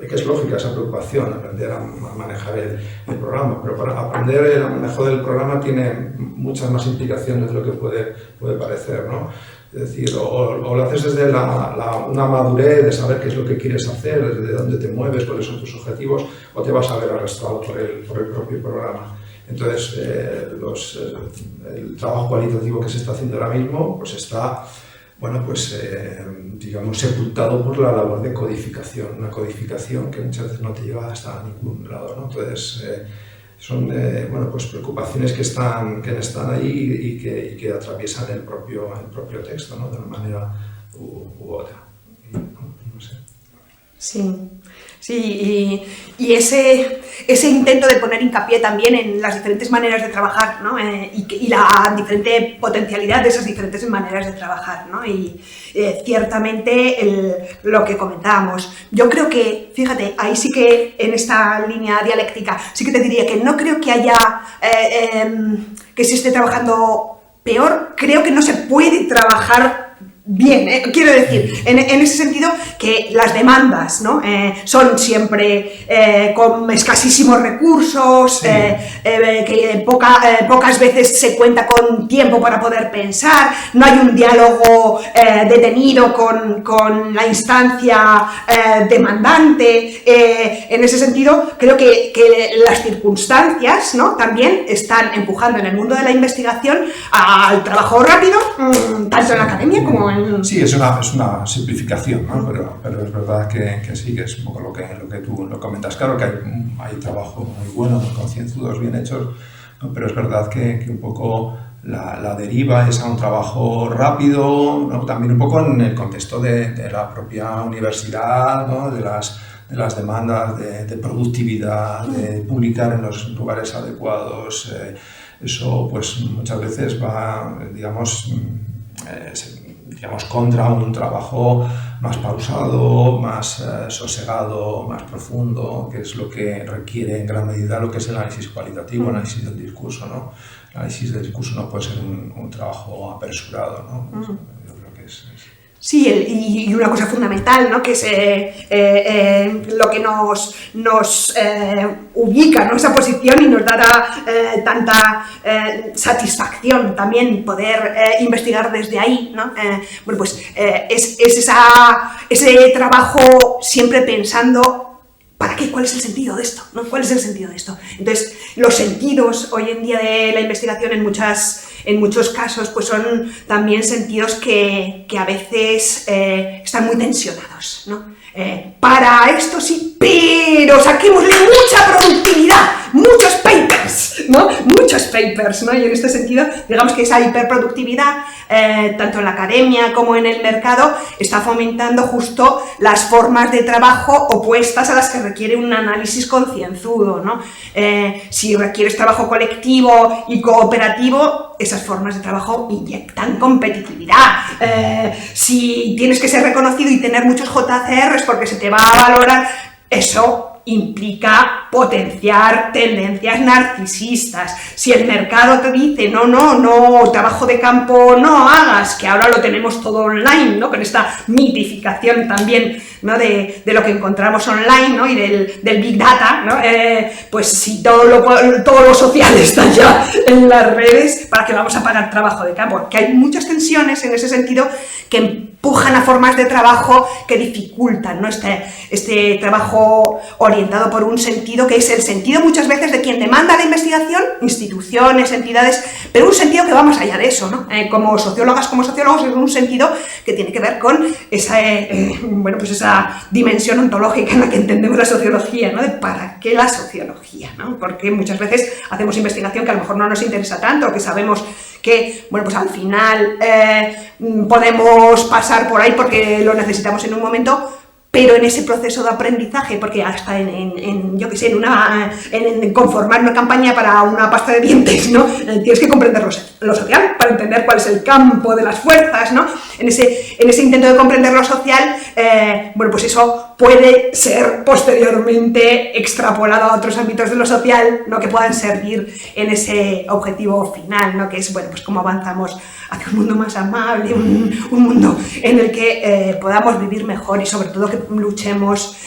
que es lógica esa preocupación, aprender a manejar el programa, pero para aprender el manejo del programa tiene muchas más implicaciones de lo que puede parecer, ¿no? Es decir, o lo haces desde una madurez de saber qué es lo que quieres hacer, desde dónde te mueves, cuáles son tus objetivos, o te vas a ver arrastrado por el propio programa. Entonces, el trabajo cualitativo que se está haciendo ahora mismo, pues está, bueno, pues digamos, sepultado por la labor de codificación, una codificación que muchas veces no te lleva hasta ningún lado, ¿no? Entonces, son bueno, pues preocupaciones que están ahí y que atraviesan el propio texto, ¿no? De una manera u otra. No sé. Sí, y ese intento de poner hincapié también en las diferentes maneras de trabajar, ¿no? Y la diferente potencialidad de esas diferentes maneras de trabajar, ¿no? Y ciertamente lo que comentábamos. Yo creo que, fíjate, ahí sí que en esta línea dialéctica sí que te diría que no creo que haya, que se esté trabajando peor, creo que no se puede trabajar bien, quiero decir, en ese sentido que las demandas, ¿no? Son siempre con escasísimos recursos, sí. Que pocas veces se cuenta con tiempo para poder pensar, no hay un diálogo detenido con la instancia demandante. En ese sentido, creo que las circunstancias, ¿no? También están empujando en el mundo de la investigación al trabajo rápido, tanto en la academia como en... Sí, es una simplificación, ¿no? Pero es verdad que sí, que es un poco lo que tú lo comentas. Claro que hay trabajo muy bueno, muy concienzudos, bien hechos, ¿no? Pero es verdad que un poco la deriva es a un trabajo rápido, ¿no? También un poco en el contexto de la propia universidad, ¿no? De las demandas de productividad, de publicar en los lugares adecuados. Eso pues muchas veces va, digamos, contra un trabajo más pausado, más sosegado, más profundo, que es lo que requiere en gran medida lo que es el análisis cualitativo, el análisis del discurso, ¿no? El análisis del discurso no puede ser un trabajo apresurado, ¿no? Yo creo que es... Sí, y una cosa fundamental, ¿no? Que es lo que nos ubica, ¿no? Esa posición y nos dará tanta satisfacción también poder investigar desde ahí, ¿no? Bueno, pues es ese trabajo siempre pensando ¿para qué? ¿Cuál es el sentido de esto? ¿No? ¿Cuál es el sentido de esto? Entonces, los sentidos hoy en día de la investigación en muchos casos pues son también sentidos que a veces están muy tensionados, ¿no? Para esto sí, pero saquémosle mucha productividad, muchos papers, ¿no? Muchos papers, ¿no? Y en este sentido, digamos que esa hiperproductividad, tanto en la academia como en el mercado, está fomentando justo las formas de trabajo opuestas a las que requiere un análisis concienzudo, ¿no? Si requieres trabajo colectivo y cooperativo, esas formas de trabajo inyectan competitividad. Si tienes que ser reconocido y tener muchos JCRs porque se te va a valorar, eso implica potenciar tendencias narcisistas. Si el mercado te dice no, trabajo de campo no hagas, que ahora lo tenemos todo online, ¿no? Con esta mitificación también, ¿no? de lo que encontramos online, ¿no? Y del Big Data, ¿no? Pues si todo lo social está ya en las redes, ¿para qué vamos a pagar trabajo de campo? Que hay muchas tensiones en ese sentido que empujan a formas de trabajo que dificultan, ¿no? Este trabajo orientado por un sentido que es el sentido muchas veces de quien demanda la investigación, instituciones, entidades, pero un sentido que va más allá de eso, ¿no? Como sociólogas, como sociólogos, es un sentido que tiene que ver con esa dimensión ontológica en la que entendemos la sociología, ¿no? De para qué la sociología, ¿no? Porque muchas veces hacemos investigación que a lo mejor no nos interesa tanto, que sabemos que, bueno, pues al final podemos pasar por ahí porque lo necesitamos en un momento, pero en ese proceso de aprendizaje, porque hasta en conformar una campaña para una pasta de dientes, ¿no? Tienes que comprender lo social para entender cuál es el campo de las fuerzas, ¿no? En ese intento de comprender lo social, bueno, pues eso puede ser posteriormente extrapolado a otros ámbitos de lo social, ¿no? Que puedan servir en ese objetivo final, ¿no? Que es, bueno, pues cómo avanzamos hacia un mundo más amable, un mundo en el que podamos vivir mejor y sobre todo que luchemos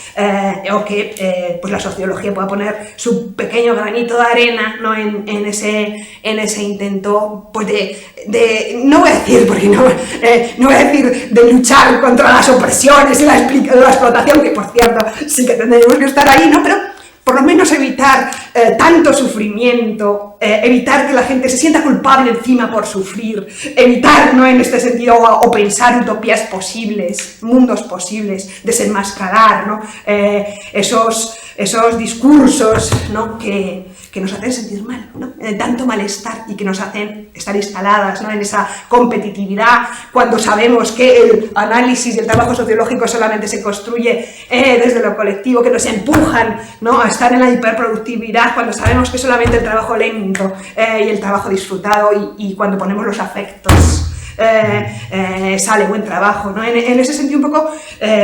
o que pues la sociología pueda poner su pequeño granito de arena, ¿no? en ese intento pues de no voy a decir porque no voy a decir de luchar contra las opresiones y la explotación, que por cierto sí que tendremos que estar ahí, ¿no? Pero por lo menos evitar tanto sufrimiento, evitar que la gente se sienta culpable encima por sufrir, evitar, ¿no? En este sentido, o pensar utopías posibles, mundos posibles, desenmascarar, ¿no? Esos discursos, ¿no? que que nos hacen sentir mal, ¿no? Tanto malestar y que nos hacen estar instaladas, ¿no?, en esa competitividad, cuando sabemos que el análisis y el trabajo sociológico solamente se construye desde lo colectivo, que nos empujan, ¿no?, a estar en la hiperproductividad, cuando sabemos que solamente el trabajo lento y el trabajo disfrutado y cuando ponemos los afectos sale buen trabajo, ¿no? En ese sentido un poco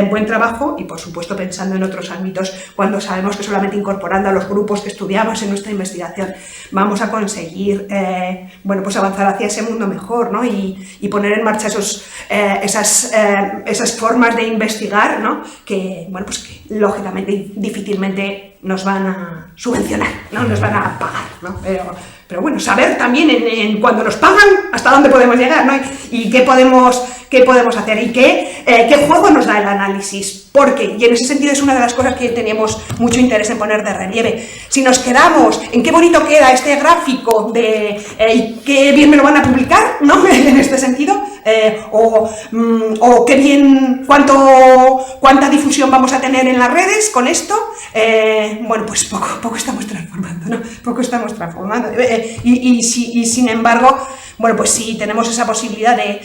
buen trabajo y por supuesto pensando en otros ámbitos, cuando sabemos que solamente incorporando a los grupos que estudiamos en nuestra investigación vamos a conseguir bueno, pues avanzar hacia ese mundo mejor, ¿no? Y poner en marcha esas formas de investigar, ¿no?, que, bueno, pues que lógicamente difícilmente nos van a subvencionar, ¿no?, nos van a pagar, ¿no? Pero bueno, saber también en cuando nos pagan hasta dónde podemos llegar, ¿no? Y qué podemos hacer y qué juego nos da el análisis. Porque, y en ese sentido es una de las cosas que tenemos mucho interés en poner de relieve, si nos quedamos en qué bonito queda este gráfico de qué bien me lo van a publicar, ¿no?, en este sentido, o qué bien, cuánta difusión vamos a tener en las redes con esto, bueno, pues poco estamos transformando, ¿no? Poco estamos transformando. Y sin embargo, bueno, pues sí tenemos esa posibilidad de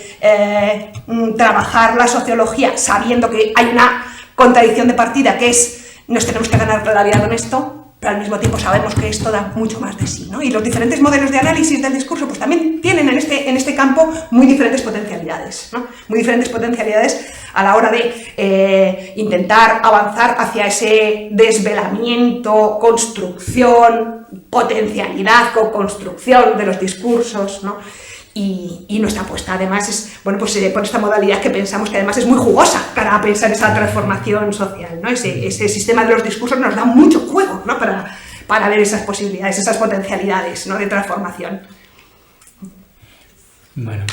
trabajar la sociología sabiendo que hay una contradicción de partida, que es nos tenemos que ganar la vida con esto, pero al mismo tiempo sabemos que esto da mucho más de sí, ¿no? Y los diferentes modelos de análisis del discurso pues también tienen en este campo muy diferentes potencialidades, ¿no? Muy diferentes potencialidades a la hora de intentar avanzar hacia ese desvelamiento, construcción, potencialidad, co-construcción de los discursos, ¿no? Y nuestra apuesta además es, bueno, pues por esta modalidad que pensamos que además es muy jugosa para pensar esa transformación social, ¿no? Ese sistema de los discursos nos da mucho juego, ¿no?, para ver esas posibilidades, esas potencialidades, ¿no?, de transformación. Bueno,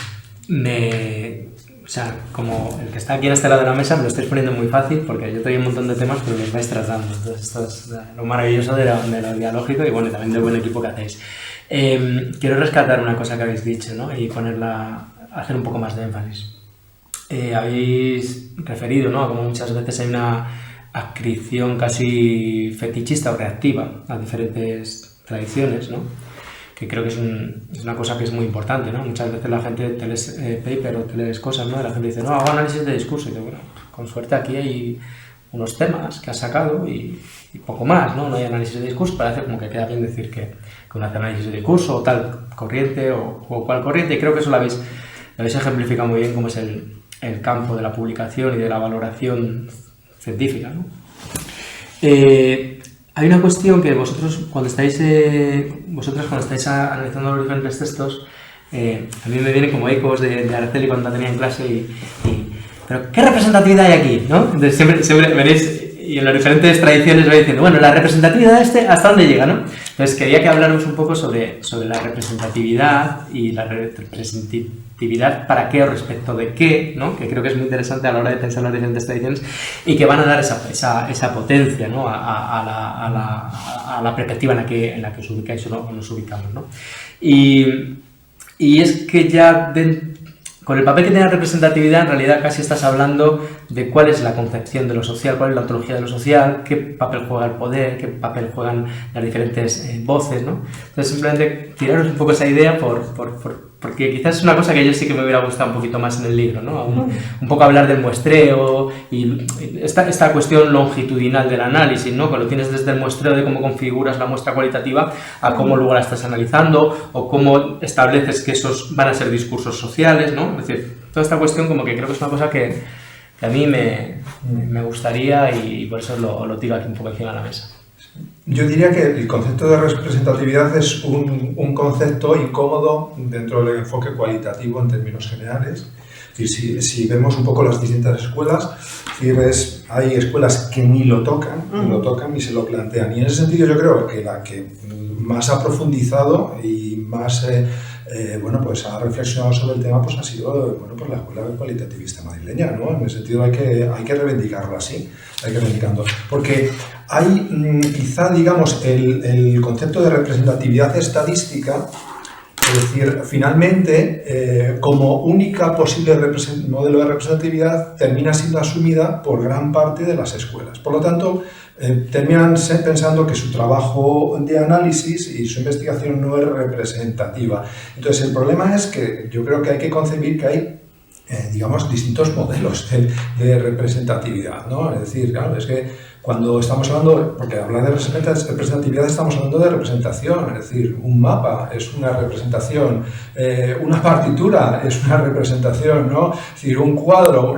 o sea, como el que está aquí en este lado de la mesa me lo estáis poniendo muy fácil porque yo traigo un montón de temas pero los vais tratando. Entonces esto es lo maravilloso de lo dialógico y bueno, también del buen equipo que hacéis. Quiero rescatar una cosa que habéis dicho, ¿no?, y hacer un poco más de énfasis. Habéis referido, ¿no?, a como muchas veces hay una adscripción casi fetichista o reactiva a diferentes tradiciones, ¿no?, que creo que es una cosa que es muy importante, ¿no? Muchas veces la gente te lees paper o te lees cosas, ¿no?, y la gente dice, no, hago análisis de discurso, y digo, bueno, con suerte aquí hay unos temas que has sacado y poco más, ¿no? No hay análisis de discurso, parece como que queda bien decir que uno hace análisis de discurso o tal corriente o cual corriente, y creo que eso lo habéis ejemplificado muy bien, como es el campo de la publicación y de la valoración científica, ¿no? Hay una cuestión que vosotras cuando estáis analizando los diferentes textos, a mí me viene como ecos de Araceli cuando la tenía en clase pero ¿qué representatividad hay aquí?, ¿no? Entonces siempre veréis, y en las diferentes tradiciones vais diciendo, bueno, la representatividad ¿hasta dónde llega?, ¿no? Entonces quería que habláramos un poco sobre la representatividad y la representatividad para qué o respecto de qué, ¿no?, que creo que es muy interesante a la hora de pensar las diferentes tradiciones y que van a dar esa potencia, ¿no?, a la perspectiva en la que os ubicáis o nos ubicamos, ¿no? Y es que ya con el papel que tiene la representatividad, en realidad casi estás hablando de cuál es la concepción de lo social, cuál es la ontología de lo social, qué papel juega el poder, qué papel juegan las diferentes voces, ¿no? Entonces simplemente tiraros un poco esa idea porque quizás es una cosa que yo sí que me hubiera gustado un poquito más en el libro, ¿no? Un poco hablar del muestreo y esta cuestión longitudinal del análisis, ¿no? Que lo tienes desde el muestreo de cómo configuras la muestra cualitativa a cómo luego la estás analizando o cómo estableces que esos van a ser discursos sociales, ¿no? Es decir, toda esta cuestión como que creo que es una cosa que a mí me gustaría y por eso lo tiro aquí un poco encima de la mesa. Yo diría que el concepto de representatividad es un concepto incómodo dentro del enfoque cualitativo en términos generales. Y si vemos un poco las distintas escuelas, hay escuelas que ni lo tocan, ni se lo plantean. Y en ese sentido yo creo que la que más ha profundizado y más bueno, pues ha reflexionado sobre el tema pues ha sido pues la escuela cualitativista madrileña, ¿no? En ese sentido hay que reivindicarlo así, porque hay quizá, digamos, el concepto de representatividad estadística, es decir, finalmente, como única posible modelo de representatividad, termina siendo asumida por gran parte de las escuelas. Por lo tanto, terminan pensando que su trabajo de análisis y su investigación no es representativa. Entonces, el problema es que yo creo que hay que concebir que hay digamos, distintos modelos de representatividad, ¿no? Es decir, claro, es que cuando estamos hablando, porque hablar de representatividad estamos hablando de representación, es decir, un mapa es una representación, una partitura es una representación, ¿no? Es decir, un cuadro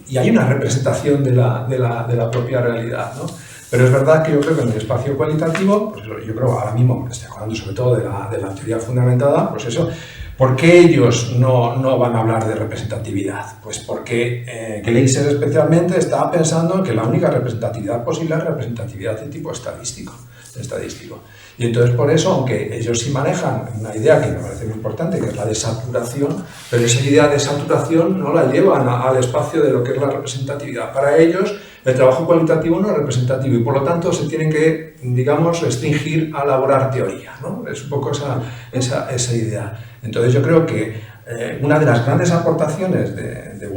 y hay una representación de la propia realidad, ¿no? Pero es verdad que yo creo que en el espacio cualitativo, pues yo creo ahora mismo me estoy acordando sobre todo de la teoría fundamentada, pues eso. ¿Por qué ellos no van a hablar de representatividad? Pues porque Gleiser especialmente está pensando que la única representatividad posible es representatividad de tipo estadístico. Y entonces por eso, aunque ellos sí manejan una idea que me parece muy importante, que es la de saturación, pero esa idea de saturación no la llevan al espacio de lo que es la representatividad. Para ellos el trabajo cualitativo no es representativo y por lo tanto se tienen que, digamos, restringir a elaborar teoría, ¿no? Es un poco esa idea. Entonces yo creo que una de las grandes aportaciones de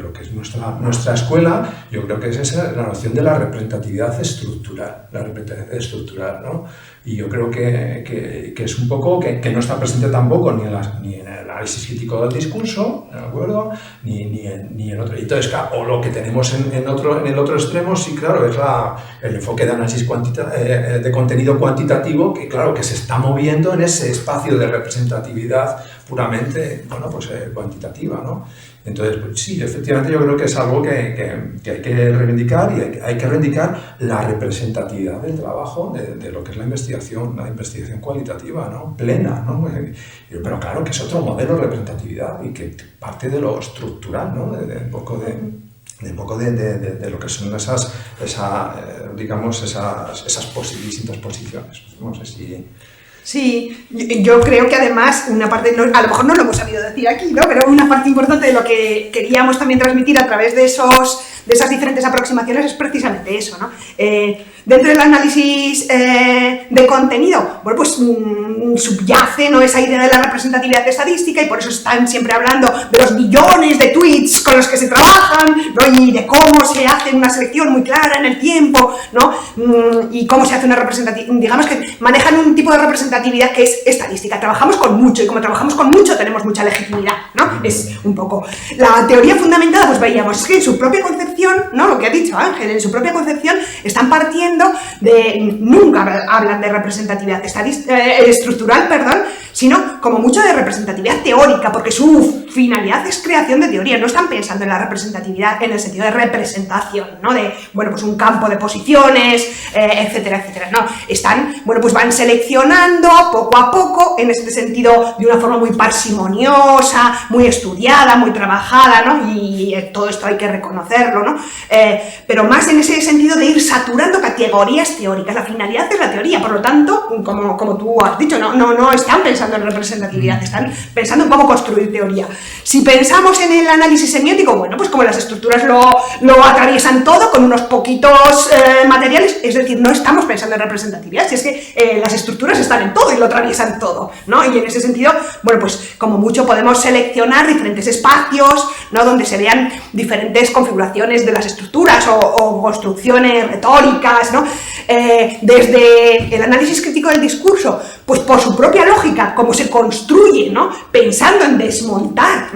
lo que es nuestra escuela, yo creo que es la noción de la representatividad estructural, ¿no? Y yo creo que es un poco que no está presente tampoco ni en el análisis crítico del discurso, ¿de acuerdo? Ni en otro. Entonces, claro, o lo que tenemos en el otro extremo, sí, claro, es el enfoque de análisis de contenido cuantitativo, que claro, que se está moviendo en ese espacio de representatividad puramente, cuantitativa, ¿no? Entonces, pues, sí, efectivamente yo creo que es algo que hay que reivindicar y hay que reivindicar la representatividad del trabajo de lo que es la investigación cualitativa, ¿no? Plena, ¿no? Pero claro que es otro modelo de representatividad y que parte de lo estructural, ¿no? De un poco de lo que son esas distintas posiciones. No sé si... Sí, yo creo que además una parte, a lo mejor no lo hemos sabido decir aquí, ¿no? Pero una parte importante de lo que queríamos también transmitir a través de esas diferentes aproximaciones es precisamente eso, ¿no? Dentro del análisis de contenido, bueno, pues subyace, ¿no?, esa idea de la representatividad estadística y por eso están siempre hablando de los millones de tweets con los que se trabajan, ¿no?, y de cómo se hace una selección muy clara en el tiempo, ¿no?, y cómo se hace una representatividad, digamos que manejan un tipo de representatividad que es estadística. Trabajamos con mucho y como trabajamos con mucho tenemos mucha legitimidad, ¿no? Es un poco... La teoría fundamentada, pues veíamos, es que en su propia concepción, ¿no?, lo que ha dicho Ángel, en su propia concepción están partiendo nunca hablan de representatividad estructural, sino como mucho de representatividad teórica, porque su finalidad es creación de teoría. No están pensando en la representatividad en el sentido de representación, ¿no?, de, bueno, pues un campo de posiciones, etcétera, etcétera. No, están, bueno, pues van seleccionando poco a poco, en este sentido, de una forma muy parsimoniosa, muy estudiada, muy trabajada, ¿no? Y todo esto hay que reconocerlo, ¿no? Pero más en ese sentido de ir saturando categorías teóricas. La finalidad es la teoría, por lo tanto, como tú has dicho, no están pensando en representatividad, están pensando en cómo construir teoría. Si pensamos en el análisis semiótico, bueno, pues como las estructuras lo atraviesan todo con unos poquitos materiales, es decir, no estamos pensando en representatividad, si es que las estructuras están en todo y lo atraviesan todo, ¿no? Y en ese sentido, bueno, pues como mucho podemos seleccionar diferentes espacios, ¿no?, donde se vean diferentes configuraciones de las estructuras o construcciones retóricas, ¿no? Desde el análisis crítico del discurso, pues por su propia lógica, cómo se construye, ¿no?, pensando en desmontar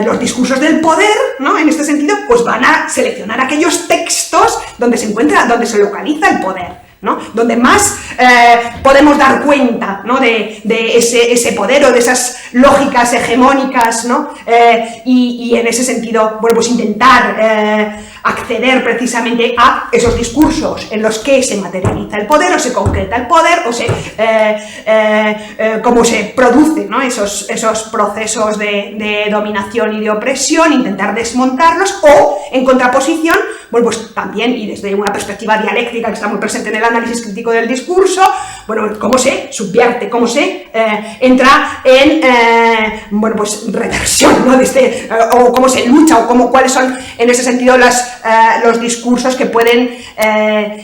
los discursos del poder, ¿no?, en este sentido, pues van a seleccionar aquellos textos donde se localiza el poder, ¿no?, donde más podemos dar cuenta, ¿no?, de ese poder o de esas lógicas hegemónicas, ¿no?, y en ese sentido, bueno, pues intentar acceder precisamente a esos discursos en los que se materializa el poder o se concreta el poder o cómo se producen, ¿no?, esos procesos de dominación y de opresión, intentar desmontarlos o, en contraposición, bueno, pues también, y desde una perspectiva dialéctica que está muy presente en el análisis crítico del discurso, bueno, cómo se subvierte, cómo se entra en, bueno, pues reversión, ¿no?, o cómo se lucha, o cuáles son, en ese sentido, los discursos que pueden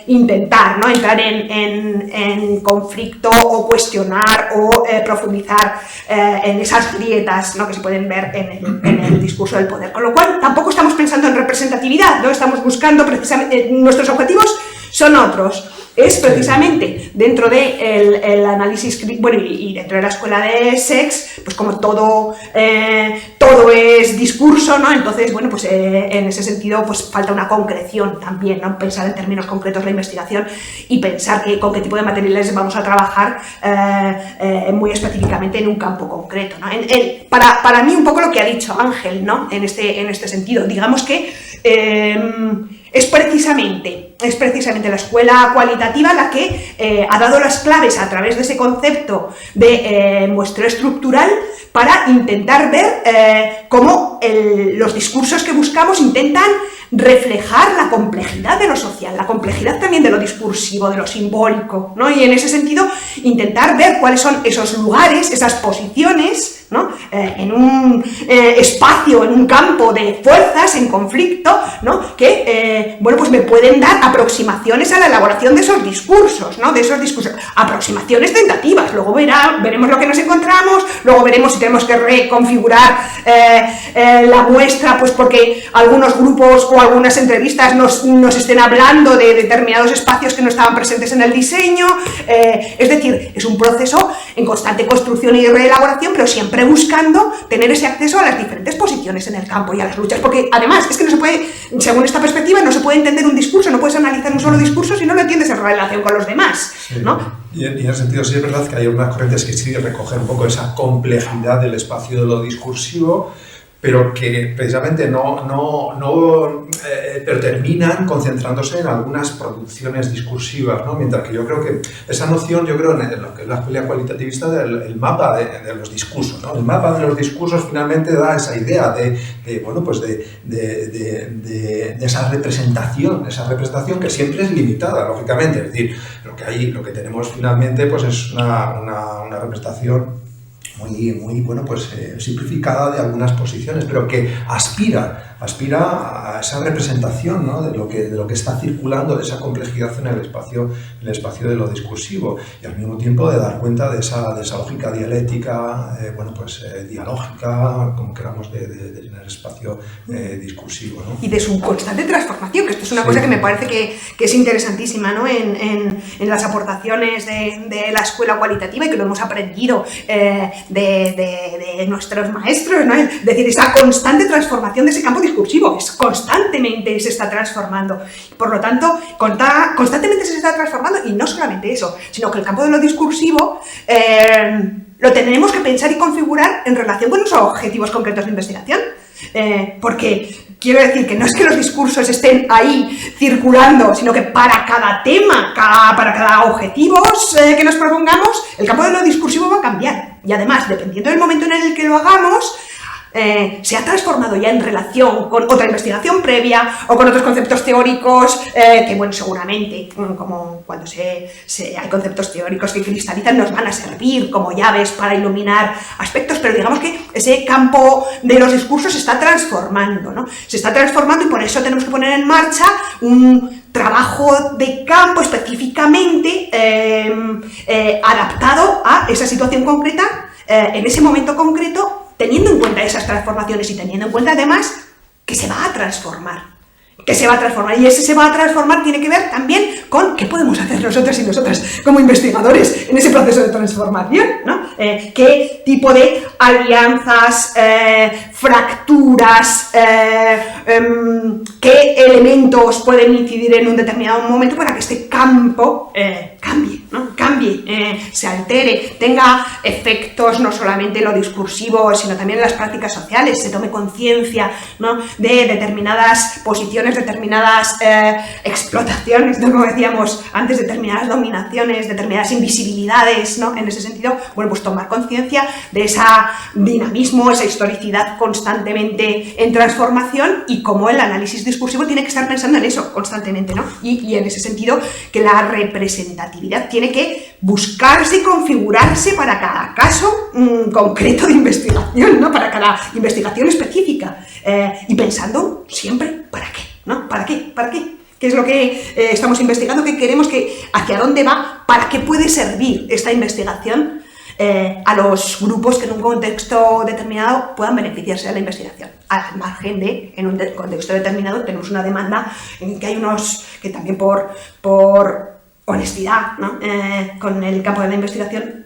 intentar, ¿no?, entrar en conflicto o cuestionar o profundizar en esas grietas, ¿no?, que se pueden ver en el discurso del poder. Con lo cual, tampoco estamos pensando en representatividad, ¿no? Estamos buscando precisamente, nuestros objetivos son otros. Es precisamente dentro del el análisis, bueno, y dentro de la escuela de SEX, pues como todo es discurso, ¿no? Entonces, bueno, pues en ese sentido, pues falta una concreción también, ¿no? Pensar en términos concretos la investigación y pensar con qué tipo de materiales vamos a trabajar muy específicamente en un campo concreto, ¿no? Para mí, un poco lo que ha dicho Ángel, ¿no? En este sentido, digamos que es precisamente la escuela cualitativa la que ha dado las claves a través de ese concepto de muestreo estructural para intentar ver cómo los discursos que buscamos intentan reflejar la complejidad de lo social, la complejidad también de lo discursivo, de lo simbólico, ¿no? Y en ese sentido intentar ver cuáles son esos lugares, esas posiciones, ¿no? En un espacio, en un campo de fuerzas en conflicto, ¿no? Que, bueno, pues me pueden dar aproximaciones a la elaboración de esos discursos, ¿no? De esos discursos, aproximaciones tentativas, luego veremos lo que nos encontramos, luego veremos si tenemos que reconfigurar la muestra, pues porque algunos grupos o algunas entrevistas nos estén hablando de determinados espacios que no estaban presentes en el diseño, es decir, es un proceso en constante construcción y reelaboración, pero siempre buscando tener ese acceso a las diferentes posiciones en el campo y a las luchas, porque además es que no se puede, según esta perspectiva, no se puede entender un discurso, no puedes analizar un solo discurso si no lo entiendes en relación con los demás, ¿no? Y en ese sentido sí es verdad que hay algunas corrientes que sí recogen un poco esa complejidad del espacio de lo discursivo, pero que precisamente pero terminan concentrándose en algunas producciones discursivas, ¿no? Mientras que yo creo que esa noción, en lo que es la escuela cualitativista del mapa de los discursos, ¿no? El mapa de los discursos finalmente da esa idea de esa representación que siempre es limitada, lógicamente, es decir, lo que tenemos finalmente pues es una representación muy bueno, pues simplificada de algunas posiciones, pero que aspira a esa representación, ¿no? de lo que está circulando, de esa complejidad en el espacio de lo discursivo, y al mismo tiempo de dar cuenta de esa lógica dialéctica, dialógica, como queramos, de tener espacio discursivo, ¿no? Y de su constante transformación, que esto es una cosa que me parece que es interesantísima, ¿no? en las aportaciones de la escuela cualitativa, y que lo hemos aprendido de nuestros maestros, ¿no? Es decir, esa constante transformación de ese campo discursivo, constantemente se está transformando. Por lo tanto, constantemente se está transformando, y no solamente eso, sino que el campo de lo discursivo lo tenemos que pensar y configurar en relación con los objetivos concretos de investigación. Porque quiero decir que no es que los discursos estén ahí circulando, sino que para cada tema, para cada objetivo que nos propongamos, el campo de lo discursivo va a cambiar. Y además, dependiendo del momento en el que lo hagamos, se ha transformado ya en relación con otra investigación previa o con otros conceptos teóricos que, bueno, seguramente, como cuando hay conceptos teóricos que cristalizan, nos van a servir como llaves para iluminar aspectos, pero digamos que ese campo de los discursos se está transformando, ¿no? Se está transformando, y por eso tenemos que poner en marcha un trabajo de campo específicamente adaptado a esa situación concreta, en ese momento concreto, teniendo en cuenta esas transformaciones y teniendo en cuenta además que se va a transformar. Y ese se va a transformar tiene que ver también con qué podemos hacer nosotros y nosotras como investigadores en ese proceso de transformación, ¿no? Qué tipo de alianzas, fracturas, qué elementos pueden incidir en un determinado momento para que este campo cambie, ¿no? Se altere, tenga efectos no solamente en lo discursivo, sino también en las prácticas sociales, se tome conciencia, ¿no? De determinadas posiciones, determinadas explotaciones, ¿no? Como decíamos antes, determinadas dominaciones, determinadas invisibilidades, ¿no? En ese sentido, bueno, pues tomar conciencia de ese dinamismo, esa historicidad constantemente en transformación, y cómo el análisis discursivo tiene que estar pensando en eso constantemente, ¿no? Y en ese sentido, que la representatividad tiene que buscarse y configurarse para cada caso concreto de investigación, ¿no? Para cada investigación específica, y pensando siempre ¿para qué? ¿No? ¿Para qué? ¿Qué es lo que estamos investigando? ¿Qué queremos? ¿Hacia dónde va? ¿Para qué puede servir esta investigación? a los grupos que en un contexto determinado puedan beneficiarse de la investigación, al margen de, en un contexto determinado tenemos una demanda en que hay unos que también por honestidad, ¿no? Con el campo de la investigación,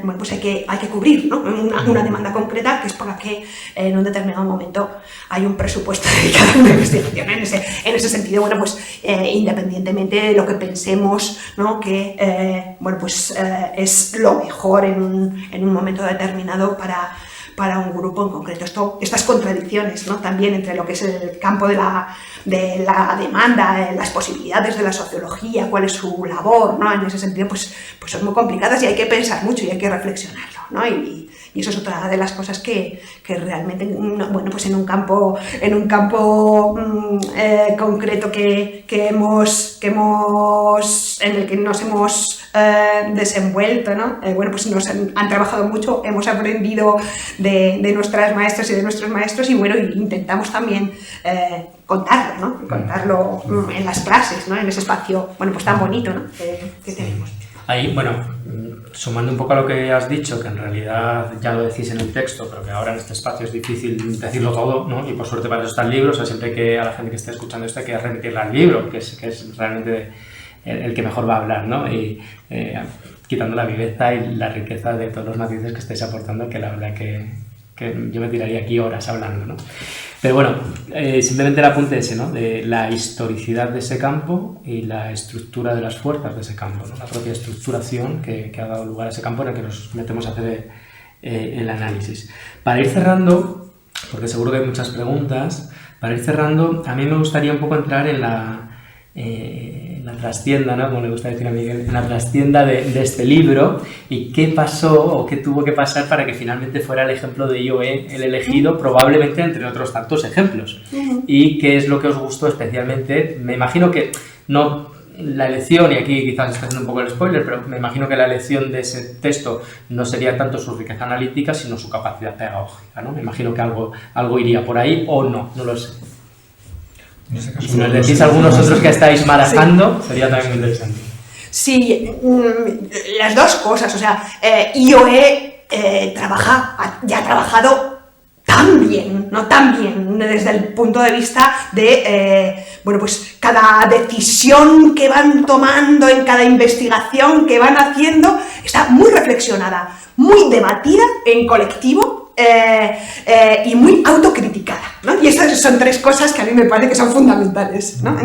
bueno, pues hay que cubrir, ¿no? Una demanda concreta, que es por la que en un determinado momento hay un presupuesto dedicado a una investigación. En ese sentido, bueno, pues independientemente de lo que pensemos, ¿no? Que bueno, pues es lo mejor en un momento determinado para un grupo en concreto. Estas contradicciones, ¿no? También entre lo que es el campo de la demanda, las posibilidades de la sociología, cuál es su labor, ¿no? En ese sentido, pues son muy complicadas y hay que pensar mucho y hay que reflexionarlo, ¿no? Y eso es otra de las cosas que realmente, bueno, pues en un campo concreto en el que nos hemos desenvuelto, ¿no? Bueno, pues nos han trabajado mucho, hemos aprendido de nuestras maestras y de nuestros maestros y bueno, intentamos también contarlo, ¿no? Contarlo en las clases, ¿no? En ese espacio, bueno, pues tan bonito, ¿no? que tenemos. Ahí, bueno, sumando un poco a lo que has dicho, que en realidad ya lo decís en el texto, pero que ahora en este espacio es difícil decirlo todo, ¿no? Y por suerte para eso está el libro, o sea, siempre que a la gente que esté escuchando esto hay que remitirla al libro, que es realmente el que mejor va a hablar, ¿no? Y quitando la viveza y la riqueza de todos los matices que estáis aportando, que la verdad que yo me tiraría aquí horas hablando, ¿no? Pero bueno, simplemente el apunte ese, ¿no? De la historicidad de ese campo y la estructura de las fuerzas de ese campo, ¿no? La propia estructuración que ha dado lugar a ese campo en el que nos metemos a hacer el análisis. Para ir cerrando, porque seguro que hay muchas preguntas, para ir cerrando, a mí me gustaría un poco entrar en la trastienda, ¿no? Como le gusta decir a Miguel, en la trastienda de este libro y qué pasó o qué tuvo que pasar para que finalmente fuera el ejemplo de IOE el elegido, probablemente entre otros tantos ejemplos. Y qué es lo que os gustó especialmente. Me imagino que no la elección, y aquí quizás está haciendo un poco el spoiler, pero me imagino que la elección de ese texto no sería tanto su riqueza analítica, sino su capacidad pedagógica, ¿no? Me imagino que algo iría por ahí o no lo sé. En este caso, si nos decís algunos otros que estáis marajando, sería también interesante. Sí, las dos cosas, o sea, IOE ya ha trabajado tan bien, ¿no? Tan bien, desde el punto de vista de, bueno, pues cada decisión que van tomando en cada investigación que van haciendo está muy reflexionada, muy debatida en colectivo, y muy autocriticada, ¿no? Y estas son tres cosas que a mí me parece que son fundamentales, ¿no?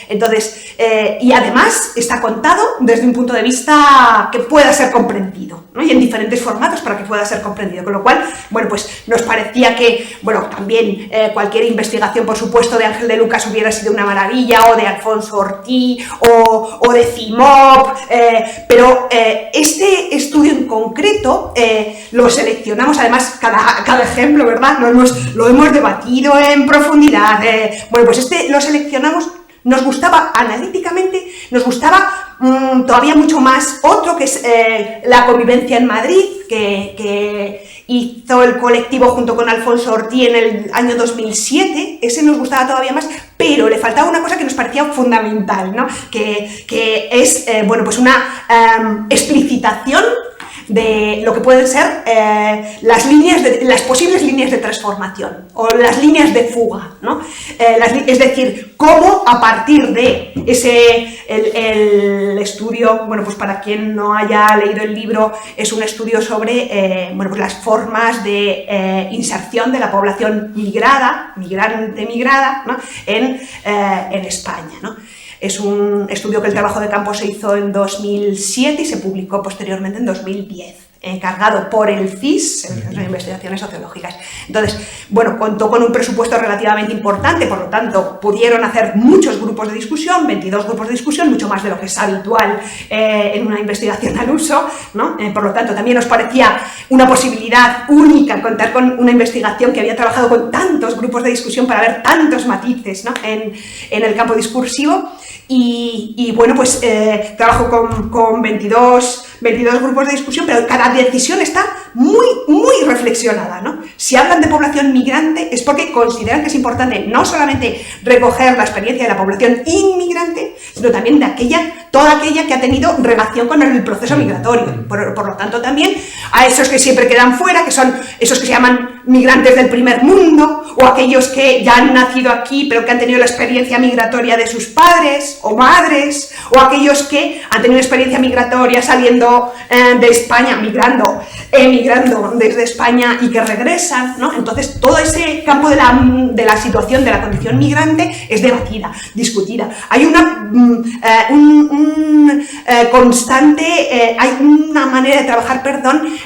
Entonces, y además está contado desde un punto de vista que pueda ser comprendido, ¿no? Y en diferentes formatos para que pueda ser comprendido, con lo cual, bueno, pues nos parecía que, bueno, también cualquier investigación, por supuesto, de Ángel de Lucas hubiera sido una maravilla, o de Alfonso Ortí, o de CIMOP, pero este estudio en concreto lo seleccionamos. Además, cada ejemplo, ¿verdad? Lo hemos debatido en profundidad. Bueno, pues lo seleccionamos, nos gustaba analíticamente, nos gustaba todavía mucho más otro, que es la convivencia en Madrid, que hizo el colectivo junto con Alfonso Ortí en el año 2007, ese nos gustaba todavía más, pero le faltaba una cosa que nos parecía fundamental, ¿no? Que es, bueno, pues una explicitación de lo que pueden ser las posibles líneas de transformación o las líneas de fuga, ¿no? Es decir, cómo a partir de el estudio, bueno, pues para quien no haya leído el libro, es un estudio sobre bueno, pues las formas de inserción de la población migrante, ¿no? en España, ¿no? Es un estudio que el trabajo de campo se hizo en 2007 y se publicó posteriormente en 2010, encargado por el CIS, el Centro de Investigaciones Sociológicas. Entonces, bueno, contó con un presupuesto relativamente importante, por lo tanto, pudieron hacer muchos grupos de discusión, 22 grupos de discusión, mucho más de lo que es habitual en una investigación al uso, ¿no? Por lo tanto, también nos parecía una posibilidad única contar con una investigación que había trabajado con tantos grupos de discusión para ver tantos matices, ¿no? en el campo discursivo. Y bueno, pues trabajo con 22 22 grupos de discusión, pero cada decisión está muy reflexionada, ¿no? Si hablan de población migrante es porque consideran que es importante no solamente recoger la experiencia de la población inmigrante, sino también de toda aquella que ha tenido relación con el proceso migratorio. Por lo tanto, también a esos que siempre quedan fuera, que son esos que se llaman migrantes del primer mundo, o aquellos que ya han nacido aquí pero que han tenido la experiencia migratoria de sus padres o madres, o aquellos que han tenido experiencia migratoria saliendo de España, emigrando desde España y que regresan, ¿no? Entonces todo ese campo de la situación de la condición migrante es debatida, discutida. Hay hay una manera de trabajar,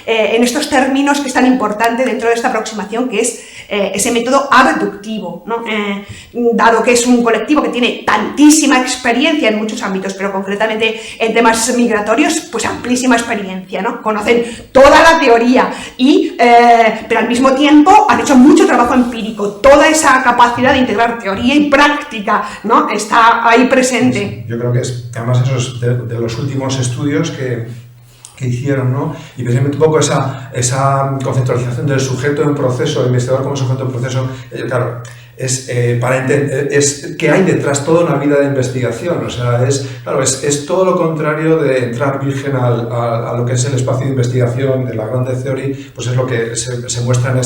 en estos términos que es tan importante dentro de esta aproximación, que es ese método abductivo, ¿no? Dado que es un colectivo que tiene tantísima experiencia en muchos ámbitos, pero concretamente en temas migratorios, pues amplísima experiencia, ¿no? Conocen toda la teoría pero al mismo tiempo han hecho mucho trabajo empírico. Toda esa capacidad de integrar teoría y práctica, ¿no? Está ahí presente. Sí, yo creo que además esos de los últimos estudios que hicieron, ¿no? Y precisamente un poco esa conceptualización del sujeto en proceso, el investigador como sujeto en proceso, claro, es para entender que hay detrás toda una vida de investigación. O sea, es todo lo contrario de entrar virgen a lo que es el espacio de investigación de la Grounded Theory, pues es lo que se muestra en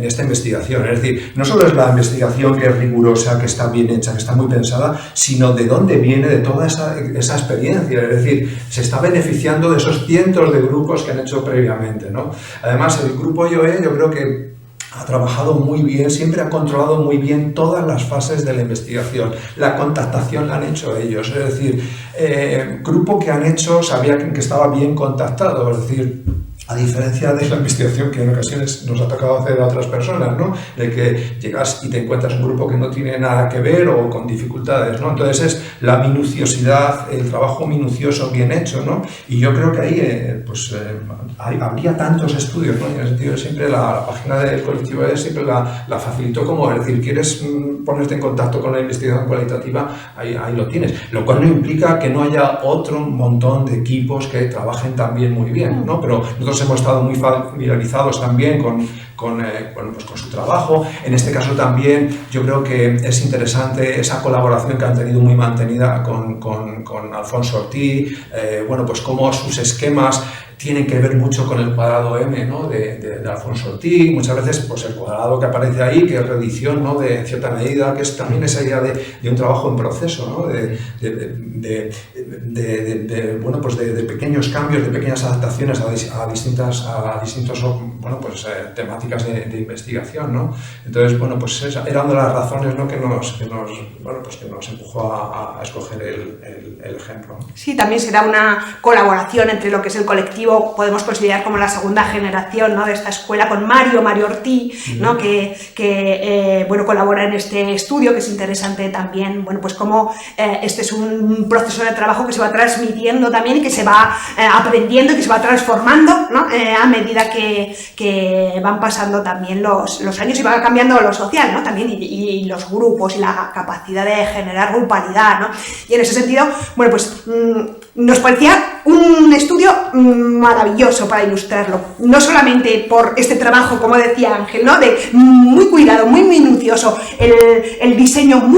esta investigación. Es decir, no solo es la investigación que es rigurosa, que está bien hecha, que está muy pensada, sino de dónde viene de toda esa experiencia. Es decir, se está beneficiando de esos cientos de grupos que han hecho previamente, ¿no? Además, el grupo IOE, yo creo que ha trabajado muy bien, siempre ha controlado muy bien todas las fases de la investigación. La contactación la han hecho ellos, es decir, grupo que han hecho sabía que estaba bien contactado, es decir, a diferencia de la investigación que en ocasiones nos ha tocado hacer a otras personas, ¿no? De que llegas y te encuentras un grupo que no tiene nada que ver o con dificultades, ¿no? Entonces es la minuciosidad, el trabajo minucioso bien hecho, ¿no? Y yo creo que ahí habría tantos estudios, ¿no? En el sentido de siempre la página del colectivo siempre la facilitó como, es decir, quieres ponerte en contacto con la investigación cualitativa, ahí lo tienes. Lo cual no implica que no haya otro montón de equipos que trabajen también muy bien, ¿no? Pero nosotros hemos estado muy familiarizados también con su trabajo. En este caso también yo creo que es interesante esa colaboración que han tenido muy mantenida con Alfonso Ortiz, pues cómo sus esquemas tienen que ver mucho con el cuadrado M, ¿no? de Alfonso Ortiz. Muchas veces pues el cuadrado que aparece ahí, que es reedición, ¿no? De cierta medida, que es también esa idea de un trabajo en proceso, ¿no? de pequeños cambios, de pequeñas adaptaciones a distintas temáticas de investigación, ¿no? Entonces, pues esa era una de las razones, ¿no? que nos empujó a escoger el ejemplo. Sí, también será una colaboración entre lo que es el colectivo, podemos considerar como la segunda generación, ¿no? de esta escuela, con Mario Ortiz, ¿no? que colabora en este estudio, que es interesante también, pues cómo este es un proceso de trabajo que se va transmitiendo también y que se va aprendiendo y que se va transformando, ¿no? A medida que van pasando también los años y va cambiando lo social, ¿no? También y los grupos y la capacidad de generar grupalidad, ¿no? Y en ese sentido, nos parecía un estudio maravilloso para ilustrarlo, no solamente por este trabajo, como decía Ángel, ¿no? De muy cuidado, muy minucioso, el diseño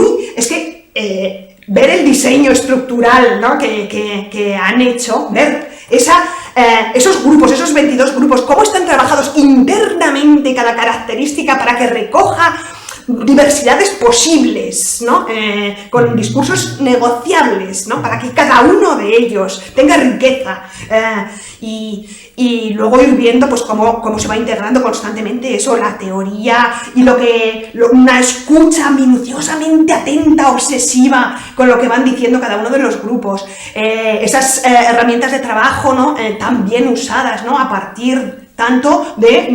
ver el diseño estructural, ¿no? que han hecho, ver esos grupos, esos 22 grupos, cómo están trabajados internamente cada característica para que recoja diversidades posibles, ¿no? Con discursos negociables, ¿no? Para que cada uno de ellos tenga riqueza y luego ir viendo pues cómo se va integrando constantemente eso, la teoría y una escucha minuciosamente atenta, obsesiva con lo que van diciendo cada uno de los grupos, esas herramientas de trabajo, ¿no? Tan bien usadas, ¿no? A partir tanto de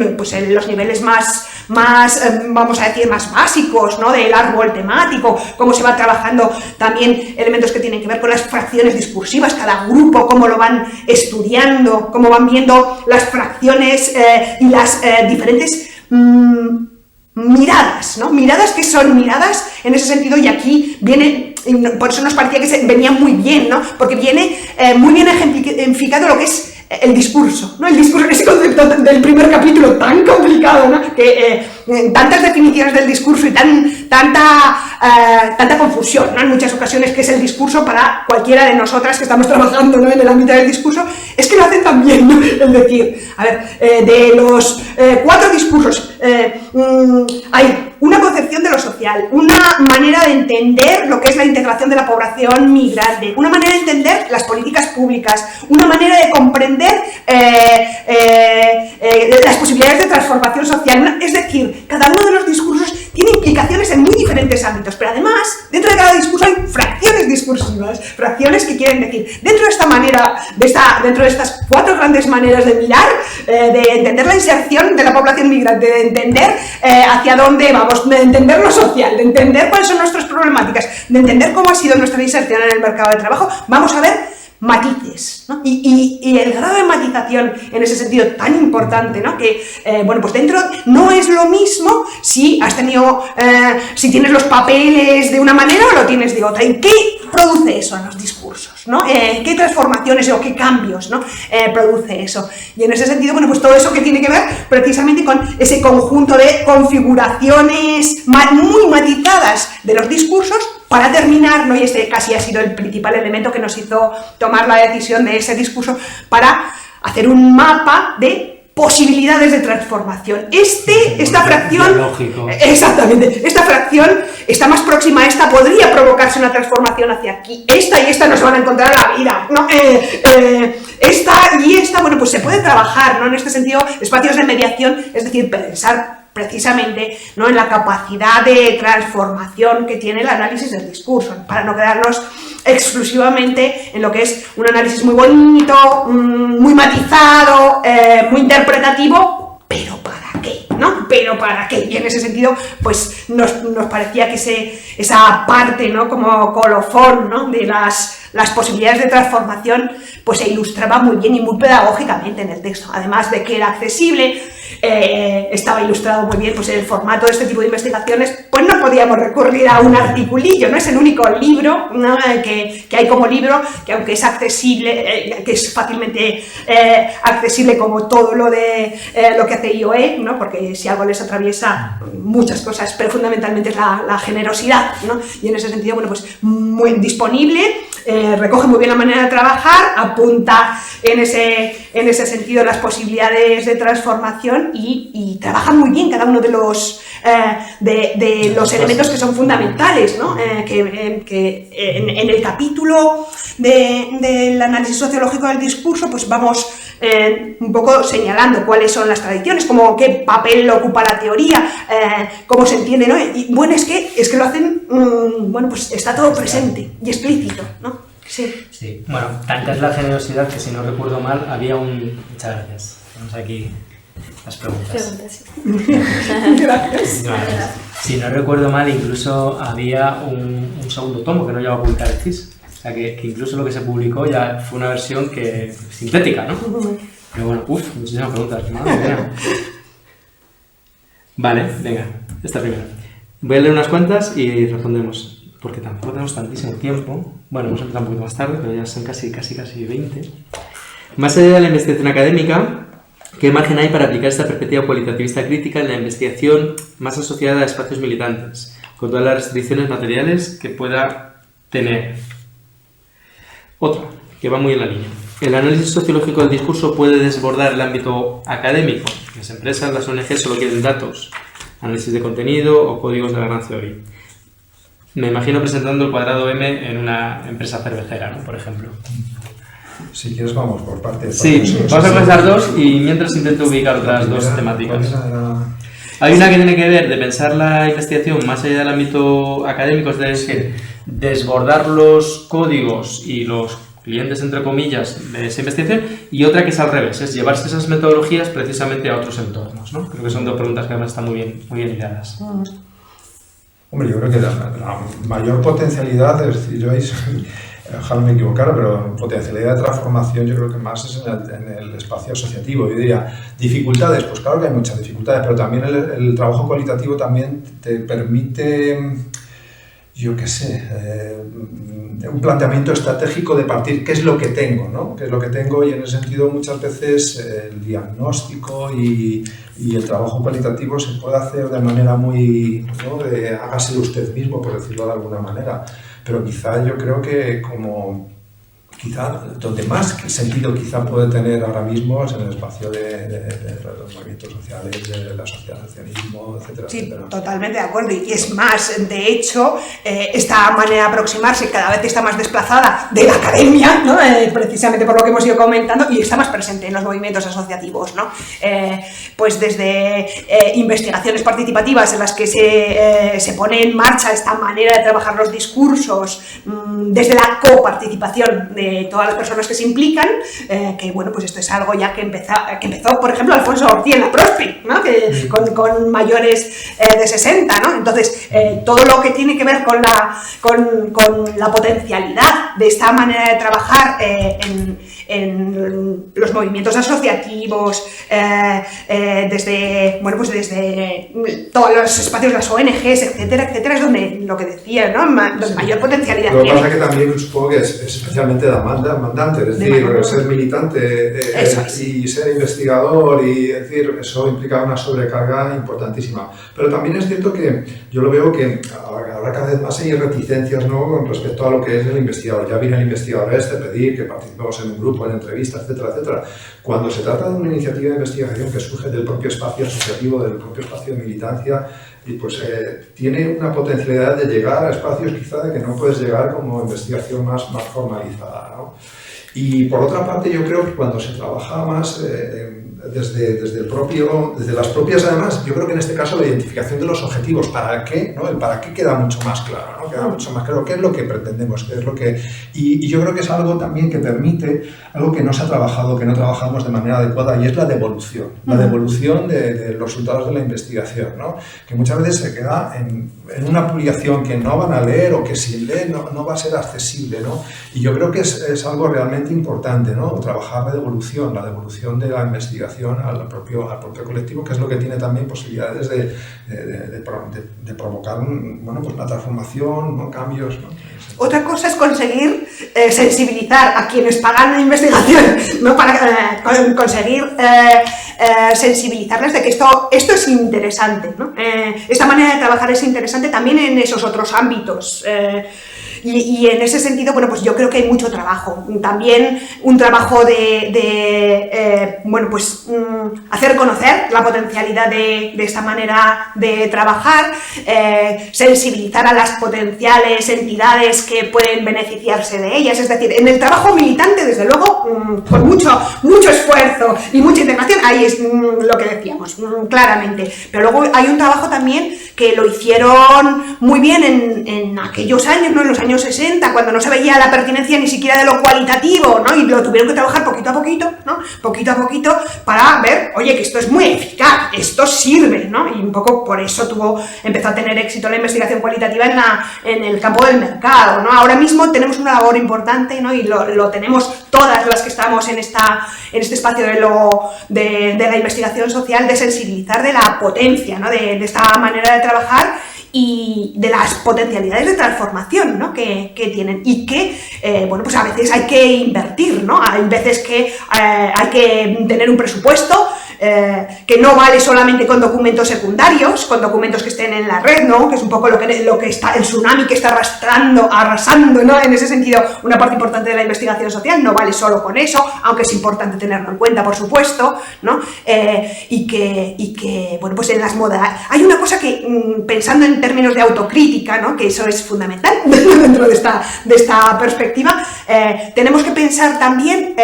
los niveles más vamos a decir, más básicos, ¿no? Del árbol temático, cómo se va trabajando también elementos que tienen que ver con las fracciones discursivas, cada grupo, cómo lo van estudiando, cómo van viendo las fracciones y las diferentes miradas, ¿no? Miradas que son miradas en ese sentido, y aquí viene, por eso nos parecía que venía muy bien, ¿no? Porque viene muy bien ejemplificado lo que es el discurso, ¿no? El discurso, ese concepto del primer capítulo tan complicado, ¿no? Que tantas definiciones del discurso y tanta confusión, ¿no? En muchas ocasiones, que es el discurso para cualquiera de nosotras que estamos trabajando, ¿no? En el ámbito del discurso, es que lo hacen tan bien, ¿no? Es decir, a ver, de los 4 discursos, hay una concepción de lo social, una manera de entender lo que es la integración de la población migrante, una manera de entender las políticas públicas, una manera de comprender las posibilidades de transformación social. Es decir, cada uno de los discursos tiene implicaciones en muy diferentes ámbitos, pero además, dentro de cada discurso hay fracciones discursivas, fracciones que quieren decir, dentro de esta manera, dentro de estas 4 grandes maneras de mirar, de entender la inserción de la población migrante, de entender hacia dónde vamos, de entender lo social, de entender cuáles son nuestras problemáticas, de entender cómo ha sido nuestra inserción en el mercado de trabajo, vamos a ver matices, ¿no? Y el grado de matización en ese sentido tan importante, ¿no? Que, bueno, pues dentro no es lo mismo si has tenido, si tienes los papeles de una manera o lo tienes de otra. ¿Y qué produce eso en los discursos, ¿no? ¿Qué transformaciones o qué cambios, ¿no? Produce eso? Y en ese sentido, bueno, pues todo eso que tiene que ver precisamente con ese conjunto de configuraciones muy matizadas de los discursos, para terminar, ¿no? Y este casi ha sido el principal elemento que nos hizo tomar la decisión de ese discurso, para hacer un mapa de posibilidades de transformación. Esta fracción, exactamente, esta fracción está más próxima a esta, podría provocarse una transformación hacia aquí. Esta y esta no se van a encontrar en la vida, ¿no? Esta y esta, bueno, pues se puede trabajar, ¿no? En este sentido, espacios de mediación, es decir, pensar precisamente, ¿no? En la capacidad de transformación que tiene el análisis del discurso, para no quedarnos exclusivamente en lo que es un análisis muy bonito, muy matizado, muy interpretativo, pero ¿para qué? ¿No? ¿Pero para qué? Y en ese sentido, pues nos parecía que esa parte, ¿no? Como colofón, ¿no? De las posibilidades de transformación, pues se ilustraba muy bien y muy pedagógicamente en el texto, además de que era accesible. Estaba ilustrado muy bien, pues en el formato de este tipo de investigaciones, pues no podíamos recurrir a un articulillo, no es el único libro, ¿no? que hay como libro, que aunque es accesible, que es fácilmente accesible como todo lo de lo que hace IOE, ¿no? Porque si algo les atraviesa muchas cosas, pero fundamentalmente es la generosidad, ¿no? Y en ese sentido, bueno, pues muy disponible, recoge muy bien la manera de trabajar, apunta en ese sentido las posibilidades de transformación y trabaja muy bien cada uno de los elementos que son fundamentales, ¿no? Que en el capítulo del análisis sociológico del discurso, pues vamos un poco señalando cuáles son las tradiciones, como qué papel ocupa la teoría, cómo se entiende, ¿no? Y bueno, es que lo hacen, bueno, pues está todo presente y explícito, ¿no? Sí. Bueno, tanta es la generosidad que, si no recuerdo mal, había Muchas gracias. Tenemos aquí las preguntas. Gracias. Si no recuerdo mal, incluso había un segundo tomo que no llegó a publicar el CIS. O sea, que incluso lo que se publicó ya fue una versión sintética, ¿no? Pero bueno, muchísimas preguntas. Madre mía. Vale, venga, esta primera. Voy a leer unas cuantas y respondemos, porque tampoco tenemos tantísimo tiempo. Bueno, hemos empezado un poquito más tarde, pero ya son casi 20. Más allá de la investigación académica, ¿qué margen hay para aplicar esta perspectiva cualitativista crítica en la investigación más asociada a espacios militantes, con todas las restricciones materiales que pueda tener? Otra, que va muy en la línea. ¿El análisis sociológico del discurso puede desbordar el ámbito académico? Las empresas, las ONG solo quieren datos, análisis de contenido o códigos de la gran theory. Me imagino presentando el cuadrado M en una empresa cervecera, ¿no? Por ejemplo. Si quieres vamos por partes. Sí, vamos a empezar dos y mientras intento ubicar otras dos temáticas. Hay una que tiene que ver de pensar la investigación más allá del ámbito académico, es decir, desbordar los códigos y los clientes, entre comillas, de esa investigación, y otra que es al revés, es llevarse esas metodologías precisamente a otros entornos, ¿no? Creo que son dos preguntas que además están muy bien ideadas. Hombre, yo creo que la mayor potencialidad, es decir, yo ahí ojalá me equivocara, pero potencialidad de transformación yo creo que más es en el espacio asociativo. Yo diría, dificultades, pues claro que hay muchas dificultades, pero también el trabajo cualitativo también te permite, yo qué sé, un planteamiento estratégico de partir qué es lo que tengo, ¿no? Qué es lo que tengo, y en ese sentido muchas veces el diagnóstico y el trabajo cualitativo se puede hacer de manera muy, ¿no? Hágase usted mismo, por decirlo de alguna manera, pero quizá yo creo que quizá donde más sentido quizá puede tener ahora mismo es en el espacio de los movimientos sociales, de la asociacionismo, etcétera, sí, etcétera. Totalmente de acuerdo. Y es más, de hecho, esta manera de aproximarse cada vez está más desplazada de la academia, ¿no? Precisamente por lo que hemos ido comentando, y está más presente en los movimientos asociativos, ¿no? Pues desde investigaciones participativas en las que se pone en marcha esta manera de trabajar los discursos, desde la coparticipación de todas las personas que se implican, que bueno, pues esto es algo ya que empezó, por ejemplo, Alfonso Ortiz en la Prospi, ¿no? Que, con mayores de 60, ¿no? Entonces, todo lo que tiene que ver con la potencialidad de esta manera de trabajar en los movimientos asociativos, desde todos los espacios de las ONGs, etcétera, etcétera, es donde lo que decía, ¿no? Donde mayor potencialidad Lo que tiene. pasa es que también supongo que es especialmente demandante, es decir, ser militante y ser investigador, y es decir, eso implica una sobrecarga importantísima. Pero también es cierto que yo lo veo que ahora cada vez más hay reticencias, ¿no? Con respecto a lo que es el investigador. Ya viene el investigador pedir que participemos en un grupo, en entrevistas, etcétera, etcétera. Cuando se trata de una iniciativa de investigación que surge del propio espacio asociativo, del propio espacio de militancia, y pues tiene una potencialidad de llegar a espacios quizá de que no puedes llegar como investigación más formalizada, ¿no? Y por otra parte yo creo que cuando se trabaja más desde las propias, además, yo creo que en este caso la identificación de los objetivos, ¿para qué? ¿No? El para qué queda mucho más claro, ¿no? Queda mucho más claro qué es lo que pretendemos, qué es lo que... Y yo creo que es algo también que permite, algo que no se ha trabajado, que no trabajamos de manera adecuada, y es la devolución. La devolución de los resultados de la investigación, ¿no? Que muchas veces se queda en una publicación que no van a leer, o que si leen no va a ser accesible, ¿no? Y yo creo que es algo realmente importante, ¿no? Trabajar la devolución de la investigación al propio colectivo, que es lo que tiene también posibilidades de provocar, bueno, pues una transformación, ¿no? Cambios, ¿no? Otra cosa es conseguir sensibilizar a quienes pagan la investigación, ¿no? Para conseguir sensibilizarles de que esto es interesante, ¿no? Esta manera de trabajar es interesante también en esos otros ámbitos. Y en ese sentido, bueno, pues yo creo que hay mucho trabajo. También un trabajo hacer conocer la potencialidad de esta manera de trabajar, sensibilizar a las potenciales entidades que pueden beneficiarse de ellas. Es decir, en el trabajo militante, desde luego, con mucho esfuerzo y mucha integración, ahí es lo que decíamos, claramente. Pero luego hay un trabajo también que lo hicieron muy bien en aquellos años, ¿no? En los años 60, cuando no se veía la pertinencia ni siquiera de lo cualitativo, ¿no? Y lo tuvieron que trabajar poquito a poquito, ¿no? Poquito a poquito, para ver, oye, que esto es muy eficaz, esto sirve, ¿no? Y un poco por eso empezó a tener éxito la investigación cualitativa en el campo del mercado, ¿no? Ahora mismo tenemos una labor importante, ¿no? Y lo tenemos todas las que estamos en este espacio de la investigación social, de sensibilizar de la potencia, ¿no? De esta manera de trabajar y de las potencialidades de transformación, ¿no? que tienen, y que, pues a veces hay que invertir, ¿no? Hay veces que hay que tener un presupuesto que no vale solamente con documentos secundarios, con documentos que estén en la red, ¿no? Que es un poco lo que está el tsunami que está arrasando, ¿no? En ese sentido, una parte importante de la investigación social no vale solo con eso, aunque es importante tenerlo en cuenta, por supuesto, ¿no? Y que, bueno, pues en las modalidades... Hay una cosa que, pensando en términos de autocrítica, ¿no? Que eso es fundamental dentro de esta perspectiva, tenemos que pensar también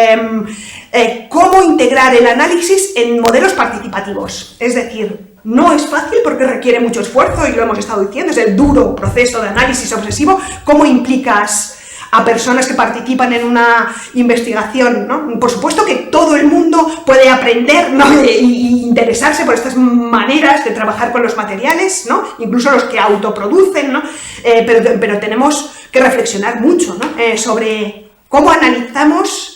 cómo integrar el análisis en modelos participativos. Es decir, no es fácil porque requiere mucho esfuerzo, y lo hemos estado diciendo, es el duro proceso de análisis obsesivo. ¿Cómo implicas a personas que participan en una investigación, ¿no? Por supuesto que todo el mundo puede aprender, ¿no? y interesarse por estas maneras de trabajar con los materiales, ¿no? Incluso los que autoproducen, ¿no? Pero tenemos que reflexionar mucho, ¿no? Sobre cómo analizamos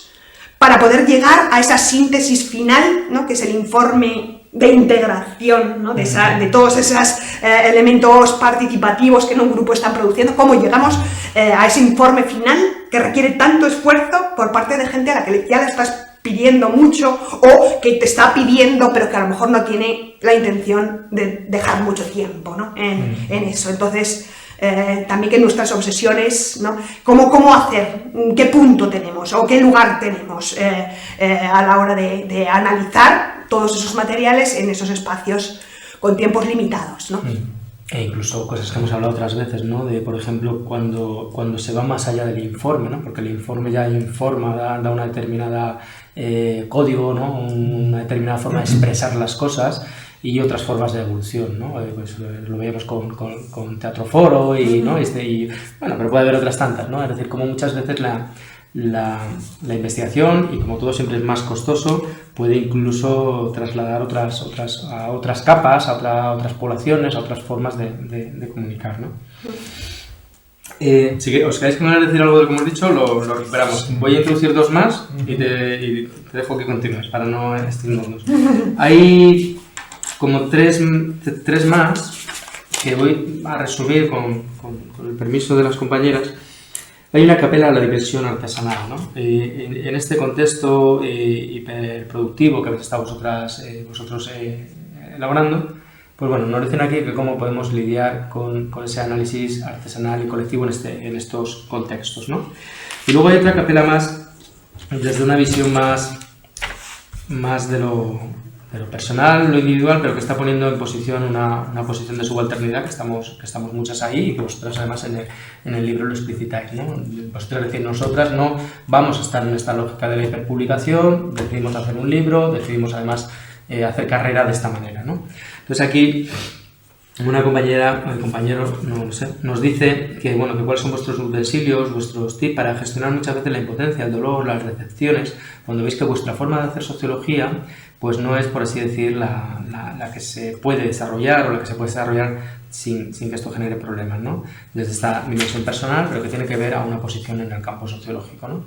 para poder llegar a esa síntesis final, ¿no? Que es el informe de integración, ¿no? de todos esos elementos participativos que en un grupo están produciendo, cómo llegamos a ese informe final que requiere tanto esfuerzo por parte de gente a la que ya le estás pidiendo mucho o que te está pidiendo pero que a lo mejor no tiene la intención de dejar mucho tiempo, ¿no? en eso. Entonces, también que nuestras obsesiones, ¿no? ¿Cómo hacer? ¿Qué punto tenemos? ¿O qué lugar tenemos a la hora de analizar todos esos materiales en esos espacios con tiempos limitados, ¿no? E incluso cosas que hemos hablado otras veces, ¿no? De, por ejemplo, cuando se va más allá del informe, ¿no? Porque el informe ya informa, da una determinada código, ¿no? Una determinada forma de expresar las cosas y otras formas de evolución, ¿no? Pues lo veíamos con Teatro Foro y, ¿no? Bueno, pero puede haber otras tantas, ¿no? Es decir, como muchas veces la investigación, y como todo siempre es más costoso, puede incluso trasladar a otras capas, a otras poblaciones, a otras formas de comunicar, ¿no? Si os queréis que me decir algo de lo que hemos dicho, lo recuperamos. Voy a introducir dos más y te dejo que continúes para no extendernos. Hay como tres más que voy a resumir con el permiso de las compañeras. Hay una capela a la diversión artesanal, ¿no? En este contexto hiperproductivo que habéis estado vosotros elaborando, pues bueno, nos dicen aquí que cómo podemos lidiar con ese análisis artesanal y colectivo en estos contextos, ¿no? Y luego hay otra capela más desde una visión más de lo personal, lo individual, pero que está poniendo en posición una posición de subalternidad, que estamos muchas ahí y que vosotras además en el libro lo explicitáis, ¿no? Vosotras decís, nosotras no vamos a estar en esta lógica de la hiperpublicación, decidimos hacer un libro, decidimos además hacer carrera de esta manera, ¿no? Entonces aquí una compañera o compañero, no lo sé, nos dice que cuáles son vuestros utensilios, vuestros tips para gestionar muchas veces la impotencia, el dolor, las decepciones, cuando veis que vuestra forma de hacer sociología pues no es, por así decir, la que se puede desarrollar o la que se puede desarrollar sin que esto genere problemas, ¿no? Desde esta dimensión personal, pero que tiene que ver a una posición en el campo sociológico, ¿no?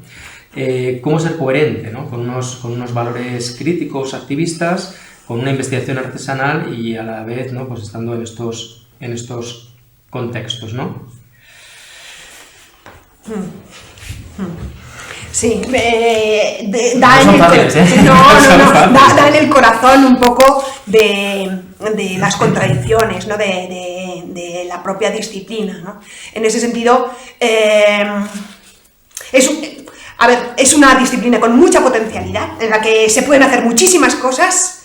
Cómo ser coherente, ¿no? con unos valores críticos, activistas, con una investigación artesanal y a la vez, ¿no? Pues estando en estos contextos, ¿no? Sí, da en el corazón un poco de las contradicciones, ¿no? de la propia disciplina, ¿no? En ese sentido, es una disciplina con mucha potencialidad, en la que se pueden hacer muchísimas cosas,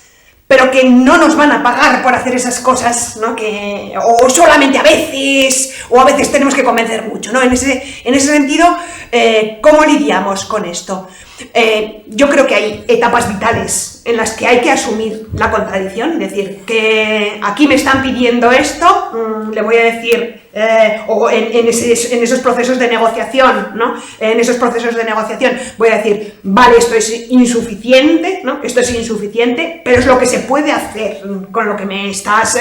pero que no nos van a pagar por hacer esas cosas, ¿no? O solamente a veces, o a veces tenemos que convencer mucho, ¿no? En ese sentido, ¿cómo lidiamos con esto? Yo creo que hay etapas vitales en las que hay que asumir la contradicción, es decir, que aquí me están pidiendo esto, le voy a decir, o en esos procesos de negociación, ¿no? En esos procesos de negociación voy a decir, vale, esto es insuficiente, ¿no? Esto es insuficiente, pero es lo que se puede hacer con lo que me estás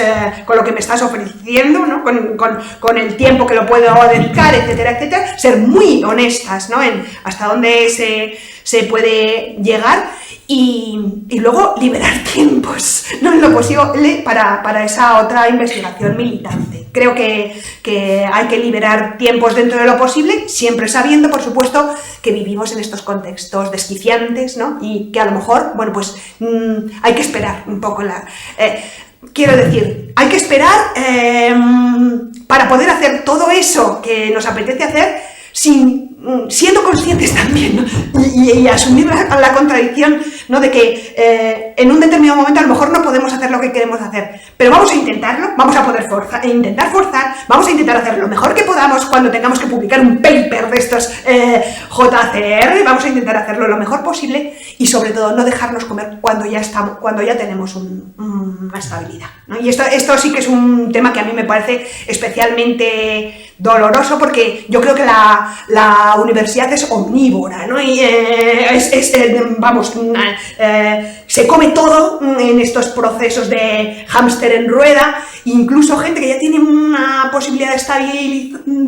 ofreciendo, ¿no? Con el tiempo que lo puedo dedicar, etcétera, etcétera. Ser muy honestas, ¿no? En hasta dónde se puede llegar y luego liberar tiempos, ¿no? En lo posible para esa otra investigación militante. Creo que hay que liberar tiempos dentro de lo posible, siempre sabiendo, por supuesto, que vivimos en estos contextos desquiciantes, ¿no? Y que a lo mejor, hay que esperar un poco quiero decir, hay que esperar para poder hacer todo eso que nos apetece hacer siendo conscientes también, ¿no? y asumir la contradicción, ¿no? De que en un determinado momento a lo mejor no podemos hacer lo que queremos hacer, pero vamos a intentarlo, vamos a poder intentar forzar, vamos a intentar hacer lo mejor que podamos cuando tengamos que publicar un paper de estos JCR, vamos a intentar hacerlo lo mejor posible y sobre todo no dejarnos comer cuando ya tenemos una estabilidad, ¿no? Y esto sí que es un tema que a mí me parece especialmente doloroso, porque yo creo que la universidad es omnívora, ¿no? Y se come todo en estos procesos de hámster en rueda, incluso gente que ya tiene una posibilidad de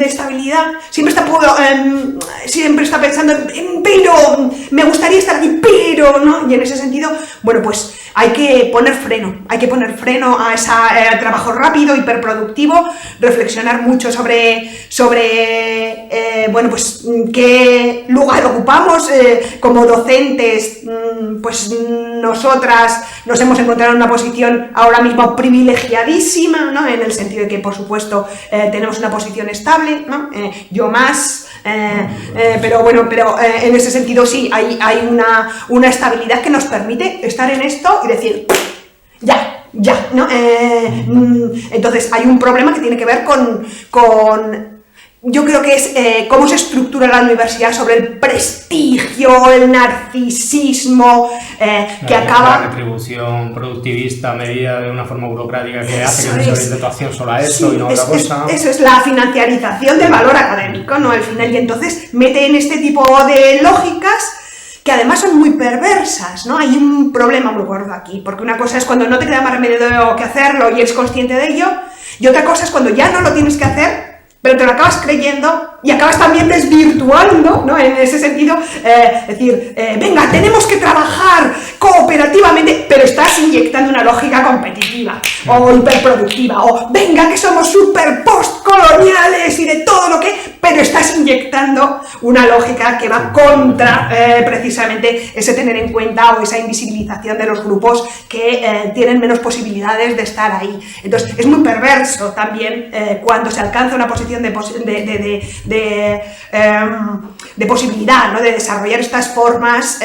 estabilidad, siempre está pensando en pero me gustaría estar aquí, pero, ¿no? Y en ese sentido, bueno, pues hay que poner freno a ese trabajo rápido, hiperproductivo, reflexionar mucho sobre bueno, pues qué lugar ocupamos como docentes. Pues nosotras nos hemos encontrado en una posición ahora mismo privilegiadísima, ¿no? En el sentido de que, por supuesto, tenemos una posición estable, ¿no? Yo más, pero bueno, en ese sentido sí, hay una estabilidad que nos permite estar en esto y decir, ya, ¿no? Entonces hay un problema que tiene que ver con yo creo que es cómo se estructura la universidad sobre el prestigio, el narcisismo, que acaba... La retribución productivista medida de una forma burocrática que hace que se oriente tu acción solo a eso, sí, y no a otra cosa. Eso es la financiarización del valor académico, ¿no? Al final, y entonces mete en este tipo de lógicas que además son muy perversas, ¿no? Hay un problema muy gordo aquí, porque una cosa es cuando no te queda más remedio que hacerlo y eres consciente de ello, y otra cosa es cuando ya no lo tienes que hacer, pero te lo acabas creyendo y acabas también desvirtuando, ¿no? En ese sentido, decir, venga, tenemos que trabajar cooperativamente, pero estás inyectando una lógica competitiva o hiperproductiva, o venga, que somos súper postcoloniales y de todo lo que, pero estás inyectando una lógica que va contra precisamente ese tener en cuenta o esa invisibilización de los grupos que tienen menos posibilidades de estar ahí. Entonces, es muy perverso también cuando se alcanza una posición de posibilidad, ¿no? De desarrollar estas formas,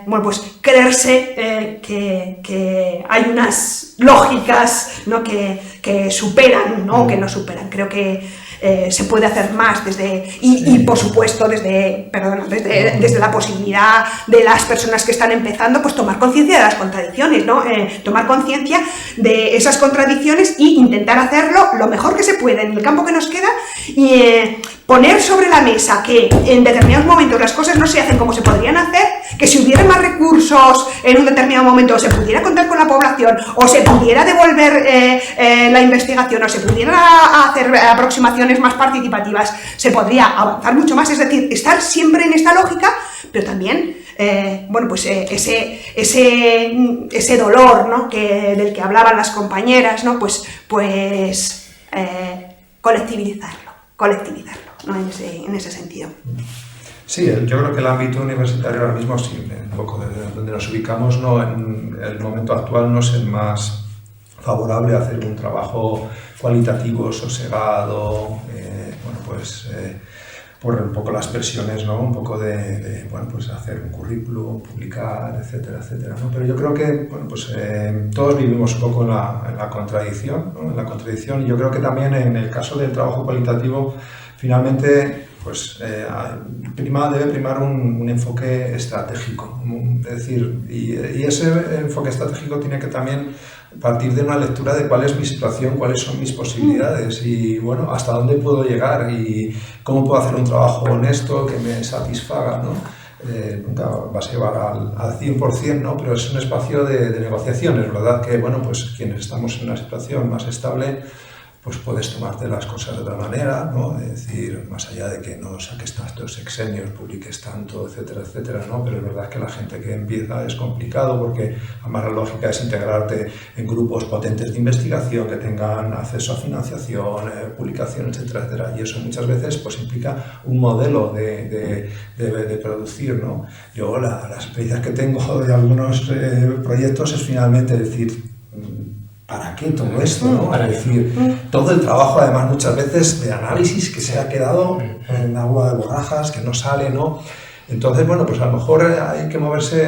bueno, pues creerse que hay unas lógicas, ¿no? que superan, ¿no? O que no superan. Creo que se puede hacer más desde, y por supuesto desde la posibilidad de las personas que están empezando, pues tomar conciencia de las contradicciones, ¿no? Tomar conciencia de esas contradicciones e intentar hacerlo lo mejor que se puede en el campo que nos queda y poner sobre la mesa que en determinados momentos las cosas no se hacen como se podrían hacer, que si hubiera más recursos en un determinado momento se pudiera contar con la población o se pudiera devolver la investigación o se pudiera hacer aproximaciones más participativas, se podría avanzar mucho más, es decir, estar siempre en esta lógica, pero también bueno, pues ese dolor, ¿no? del que hablaban las compañeras, ¿no? pues colectivizarlo, ¿no? en ese sentido. Sí, yo creo que el ámbito universitario ahora mismo, sí, un poco donde nos ubicamos, ¿no? En el momento actual no es el más favorable a hacer un trabajo cualitativo, sosegado, bueno, pues por un poco las presiones, ¿no? Un poco de bueno, pues hacer un currículum, publicar, etcétera, etcétera, ¿no? Pero yo creo que, bueno, pues todos vivimos un poco en la contradicción, ¿no? En la contradicción, y yo creo que también en el caso del trabajo cualitativo, finalmente, pues debe primar un enfoque estratégico, es decir, y ese enfoque estratégico tiene que también partir de una lectura de cuál es mi situación, cuáles son mis posibilidades y, bueno, hasta dónde puedo llegar y cómo puedo hacer un trabajo honesto que me satisfaga, ¿no? Nunca vas a llevar al 100%, ¿no? Pero es un espacio de negociaciones, ¿verdad? Que, bueno, pues quienes estamos en una situación más estable, pues puedes tomarte las cosas de otra manera, ¿no? Es decir, más allá de que no saques tantos exenios, publiques tanto, etcétera, etcétera, ¿no? Pero es verdad que la gente que empieza es complicado porque además la lógica es integrarte en grupos potentes de investigación que tengan acceso a financiación, publicación, etcétera, etcétera. Y eso muchas veces pues implica un modelo de producir, ¿no? Yo las experiencias que tengo de algunos proyectos es finalmente decir, ¿para qué todo esto? ¿No? Es decir, todo el trabajo, además, muchas veces de análisis que se ha quedado en agua de borrajas, que no sale, ¿no? Entonces, bueno, pues a lo mejor hay que moverse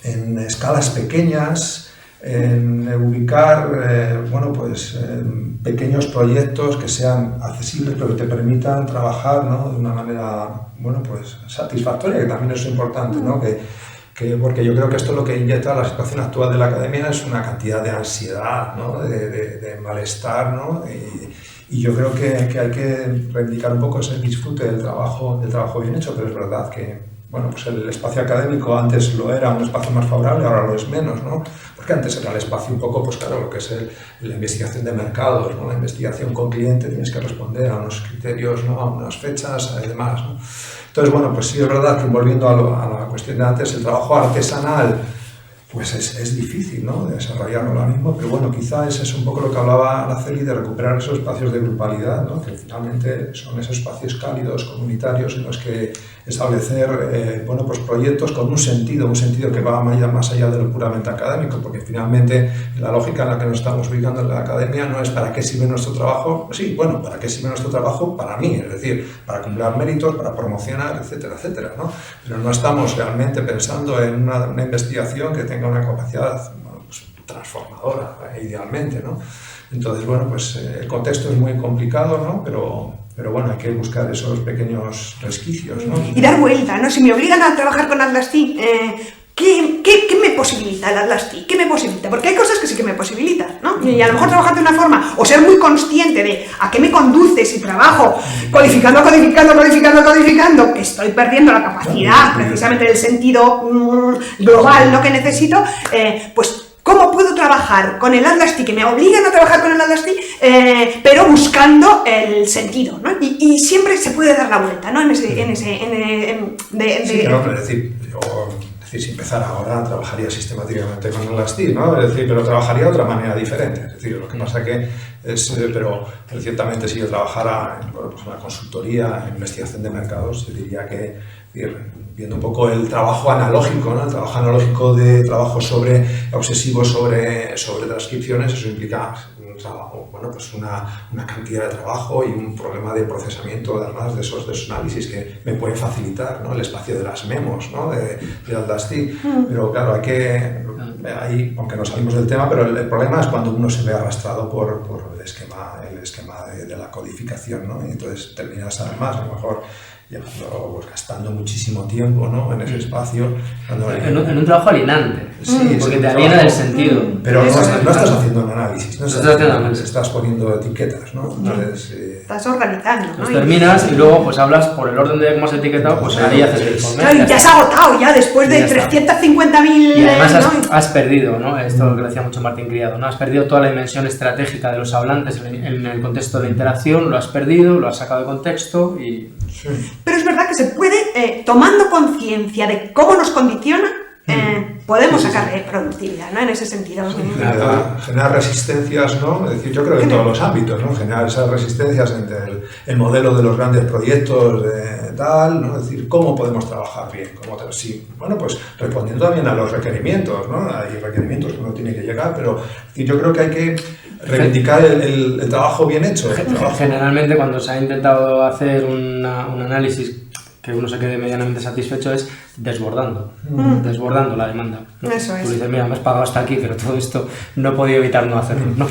en escalas pequeñas, en ubicar, bueno, pues pequeños proyectos que sean accesibles, pero que te permitan trabajar, ¿no? De una manera, bueno, pues satisfactoria, que también es importante, ¿no? Porque yo creo que esto es lo que inyecta la situación actual de la academia, es una cantidad de ansiedad, ¿no? de malestar, ¿no? Y yo creo que hay que reivindicar un poco ese disfrute del trabajo bien hecho, pero es verdad que bueno, pues el espacio académico antes lo era un espacio más favorable, ahora lo es menos, ¿no? Porque antes era el espacio un poco, pues claro, lo que es la investigación de mercados, ¿no? La investigación con cliente, tienes que responder a unos criterios, ¿no? A unas fechas y demás, ¿no? Entonces, bueno, pues sí es verdad que volviendo a la cuestión de antes, el trabajo artesanal, pues es difícil, ¿no? De desarrollarlo ahora mismo, pero bueno, quizá ese es un poco lo que hablaba Araceli, de recuperar esos espacios de grupalidad, ¿no? Que finalmente son esos espacios cálidos, comunitarios, en los que establecer bueno, pues proyectos con un sentido que va más allá de lo puramente académico, porque finalmente la lógica en la que nos estamos ubicando en la academia no es para qué sirve nuestro trabajo, sí, bueno, para qué sirve nuestro trabajo para mí, es decir, para acumular méritos, para promocionar, etcétera, etcétera, ¿no? Pero no estamos realmente pensando en una investigación que tenga una capacidad, bueno, pues, transformadora, idealmente, ¿no? Entonces, bueno, pues el contexto es muy complicado, ¿no? Pero bueno, hay que buscar esos pequeños resquicios, ¿no? Y dar vuelta, ¿no? Si me obligan a trabajar con Atlas TI, ¿qué me posibilita el Atlas TI? ¿Qué me posibilita? Porque hay cosas que sí que me posibilitan, ¿no? Y a lo mejor trabajar de una forma, o ser muy consciente de a qué me conduce si trabajo codificando, que estoy perdiendo la capacidad precisamente del sentido global, ¿no? Que necesito, pues ¿cómo puedo trabajar con el Atlas TI, que me obligan a trabajar con el Atlas TI, pero buscando el sentido, ¿no? Y siempre se puede dar la vuelta, ¿no? Sí, claro, pero es decir, si empezara ahora, trabajaría sistemáticamente con el Atlas TI, ¿no? Es decir, pero trabajaría de otra manera diferente. Es decir, lo que pasa que es, pero ciertamente si yo trabajara en, bueno, pues en la consultoría, en investigación de mercados, yo diría que, viendo un poco el trabajo analógico, ¿no? El trabajo analógico de trabajo obsesivo sobre transcripciones, eso implica un trabajo, bueno, pues una cantidad de trabajo y un problema de procesamiento, además de esos análisis que me pueden facilitar, ¿no? El espacio de las memos, ¿no? de Atlas TI. Pero claro, hay que, ahí, aunque no salimos del tema, pero el problema es cuando uno se ve arrastrado por el esquema de la codificación, ¿no? Y entonces terminas además, a lo mejor, pues, gastando muchísimo tiempo, ¿no? En ese espacio. En un trabajo alienante, sí, porque te aliena del sentido. Pero no estás haciendo un análisis, estás poniendo etiquetas, ¿no? Entonces, estás organizando, ¿no? Pues terminas y luego pues hablas por el orden de cómo has etiquetado, pues ahí haces el informe. Claro, y te has agotado ya después de 350.000... Y además has perdido, ¿no? Esto es lo que decía mucho Martín Criado, ¿no? Has perdido toda la dimensión estratégica de los hablantes en el contexto de la interacción, lo has perdido, lo has sacado de contexto y... Sí. Pero es verdad que se puede, tomando conciencia de cómo nos condiciona, podemos sacar productividad, ¿no? En ese sentido. Generar resistencias, ¿no? Es decir, yo creo que en todos los ámbitos, ¿no? Generar esas resistencias entre el modelo de los grandes proyectos tal, ¿no? Es decir, ¿cómo podemos trabajar bien? Sí, bueno, pues respondiendo también a los requerimientos, ¿no? Hay requerimientos que uno tiene que llegar, pero yo creo que hay que reivindicar el trabajo bien hecho. Generalmente cuando se ha intentado hacer un análisis que uno se quede medianamente satisfecho es desbordando la demanda, ¿no? Eso es. Tú dices, mira, me has pagado hasta aquí, pero todo esto no he podido evitar no hacerlo, ¿no?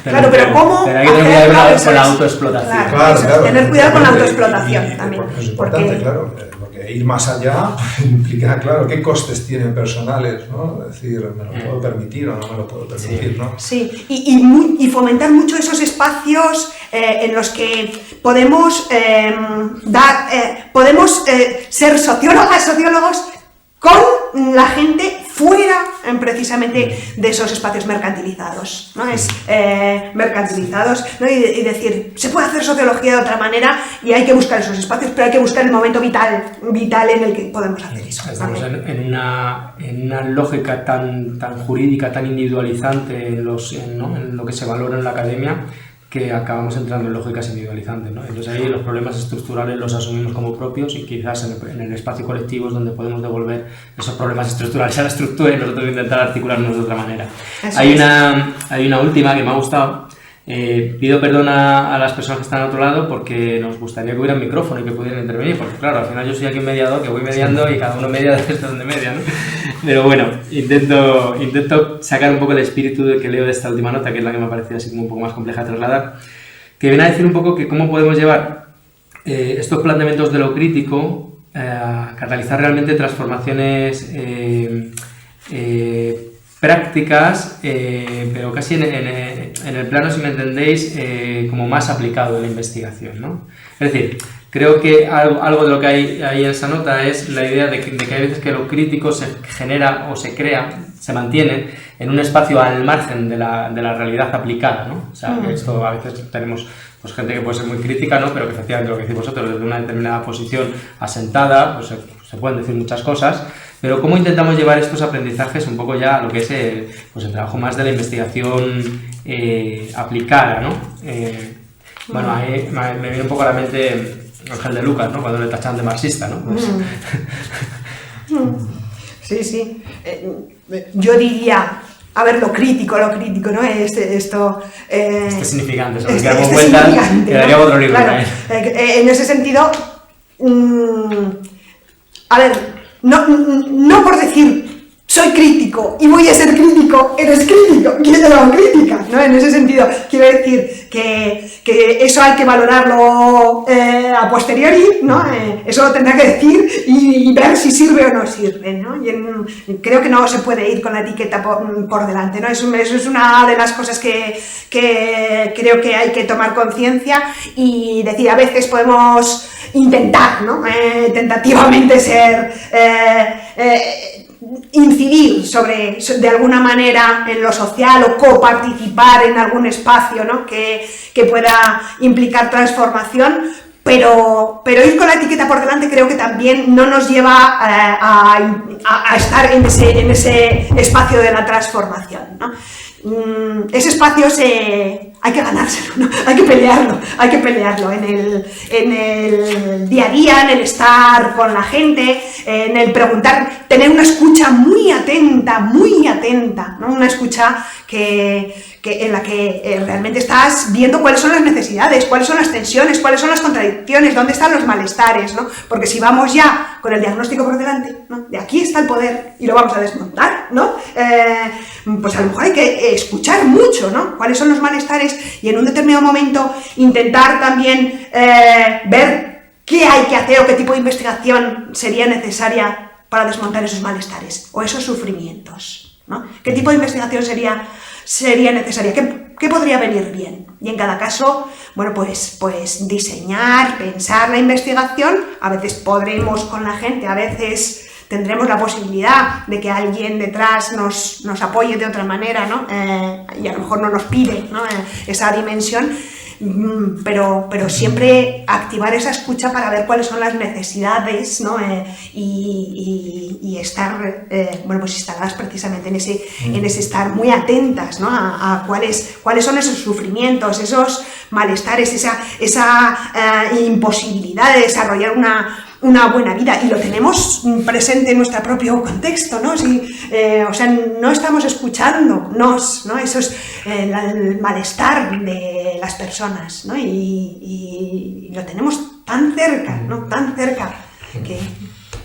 Claro, pero ¿cómo? Pero hay que tener cuidado con la autoexplotación. Claro, tener cuidado con la autoexplotación también. Es importante, claro, porque ir más allá implica, claro, qué costes tienen personales, ¿no? Es decir, ¿me lo puedo permitir o no me lo puedo permitir, ¿no? Sí, y fomentar mucho esos espacios en los que podemos ser sociólogos con la gente fuera precisamente de esos espacios mercantilizados, ¿no? Mercantilizados, ¿no? Y decir, se puede hacer sociología de otra manera y hay que buscar esos espacios, pero hay que buscar el momento vital en el que podemos hacer eso. Estamos en una lógica tan jurídica, tan individualizante en lo que se valora en la academia, que acabamos entrando en lógicas individualizantes, ¿no? Entonces ahí los problemas estructurales los asumimos como propios y quizás en el espacio colectivo es donde podemos devolver esos problemas estructurales a la estructura y nosotros intentar articularnos de otra manera. Hay una última que me ha gustado. Pido perdón a las personas que están al otro lado porque nos gustaría que hubiera un micrófono y que pudieran intervenir, porque claro, al final yo soy aquí un mediador que voy mediando y cada uno media desde donde media, ¿no? Pero bueno, intento sacar un poco el espíritu que leo de esta última nota, que es la que me ha parecido así como un poco más compleja de trasladar, que viene a decir un poco que cómo podemos llevar estos planteamientos de lo crítico a catalizar realmente transformaciones prácticas, pero casi en el plano, si me entendéis, como más aplicado en la investigación, ¿no? Es decir, creo que algo de lo que hay ahí en esa nota es la idea de que hay veces que lo crítico se genera o se crea, se mantiene en un espacio al margen de la realidad aplicada, ¿no? O sea, esto a veces tenemos pues gente que puede ser muy crítica, ¿no? Pero que efectivamente lo que decís vosotros, desde una determinada posición asentada, pues se pueden decir muchas cosas, pero ¿cómo intentamos llevar estos aprendizajes un poco ya a lo que es el trabajo más de la investigación aplicada, ¿no? Bueno, ahí me viene un poco a la mente Ángel de Lucas, ¿no? Cuando le tachan de marxista, ¿no? Pues... Sí, sí. Yo diría, a ver, lo crítico, ¿no? Esto... Este significante, sobre el que damos vueltas, quedaría otro libro. Claro, en ese sentido, a ver, no por decir soy crítico y voy a ser crítico, eres crítico, quiero la crítica, ¿no? En ese sentido, quiero decir que eso hay que valorarlo a posteriori, ¿no? Eso lo tendrá que decir y ver si sirve o no sirve, ¿no? Y creo que no se puede ir con la etiqueta por delante, ¿no? Eso es una de las cosas que creo que hay que tomar conciencia y decir, a veces podemos intentar, ¿no? Tentativamente incidir de alguna manera en lo social o coparticipar en algún espacio, ¿no? que pueda implicar transformación, pero ir con la etiqueta por delante creo que también no nos lleva a estar en ese espacio de la transformación, ¿no? Ese espacio hay que ganárselo, ¿no? Hay que pelearlo en el día a día, en el estar con la gente, en el preguntar, tener una escucha muy atenta, ¿no? Una escucha en la que realmente estás viendo cuáles son las necesidades, cuáles son las tensiones, cuáles son las contradicciones, dónde están los malestares, ¿no? Porque si vamos ya con el diagnóstico por delante, ¿no? De aquí está el poder y lo vamos a desmontar, ¿no? Pues a lo mejor hay que escuchar mucho, ¿no? Cuáles son los malestares y en un determinado momento intentar también ver qué hay que hacer o qué tipo de investigación sería necesaria para desmontar esos malestares o esos sufrimientos, ¿no? ¿Qué tipo de investigación sería necesaria? ¿Qué podría venir bien? Y en cada caso, bueno, pues diseñar, pensar la investigación, a veces podremos con la gente, a veces tendremos la posibilidad de que alguien detrás nos apoye de otra manera, ¿no? Y a lo mejor no nos pide, ¿no? Esa dimensión, pero siempre activar esa escucha para ver cuáles son las necesidades, ¿no? Y estar, bueno, pues instaladas precisamente en ese estar muy atentas, ¿no? a cuáles son esos sufrimientos, esos malestares, esa imposibilidad de desarrollar una buena vida, y lo tenemos presente en nuestro propio contexto, ¿no? O sea, no estamos escuchándonos, ¿no? Eso es el malestar de las personas, ¿no? Y lo tenemos tan cerca, ¿no? Tan cerca que...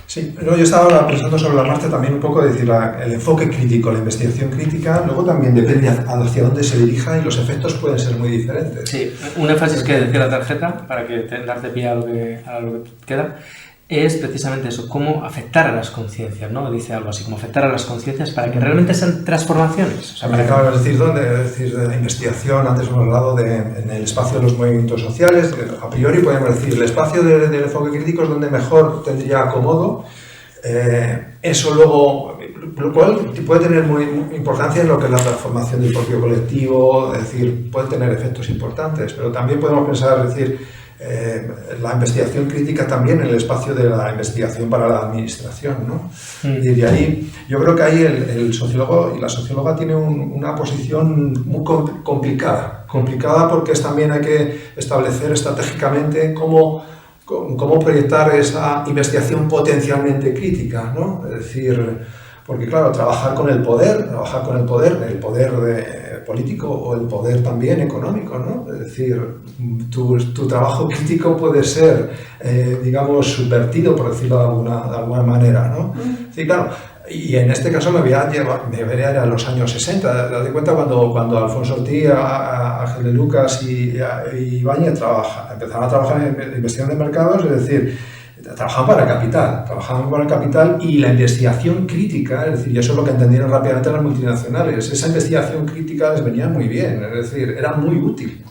Sí, pero yo estaba pensando sobre la marcha también un poco, decir, el enfoque crítico, la investigación crítica, luego también depende hacia dónde se dirija y los efectos pueden ser muy diferentes. Sí, un énfasis que decía la tarjeta, para que darte pie a lo que queda, es precisamente eso, cómo afectar a las conciencias, ¿no? Dice algo así, como afectar a las conciencias para que realmente sean transformaciones. O sea, acabas de decir, ¿dónde? Es decir, de la investigación, antes hemos hablado en el espacio de los movimientos sociales, a priori podemos decir, el espacio del enfoque crítico es donde mejor tendría acomodo, eso luego, lo cual puede tener muy importancia en lo que es la transformación del propio colectivo, es decir, puede tener efectos importantes, pero también podemos pensar, es decir, la investigación crítica también en el espacio de la investigación para la administración, ¿no? Y de ahí, yo creo que ahí el sociólogo y la socióloga tienen una posición muy complicada porque también hay que establecer estratégicamente cómo proyectar esa investigación potencialmente crítica, ¿no? Es decir, porque claro, trabajar con el poder político o el poder también económico, ¿no? Es decir, tu trabajo crítico puede ser, digamos, subvertido, por decirlo de alguna manera, ¿no? Sí, claro. Y en este caso me voy a ir a los años 60. Date cuenta cuando Alfonso Ortiz, Ángel de Lucas y Ibáñez empezaron a trabajar en investigación de mercados, es decir, trabajaban para el capital y la investigación crítica, es decir, y eso es lo que entendieron rápidamente las multinacionales, esa investigación crítica les venía muy bien, es decir, era muy útil.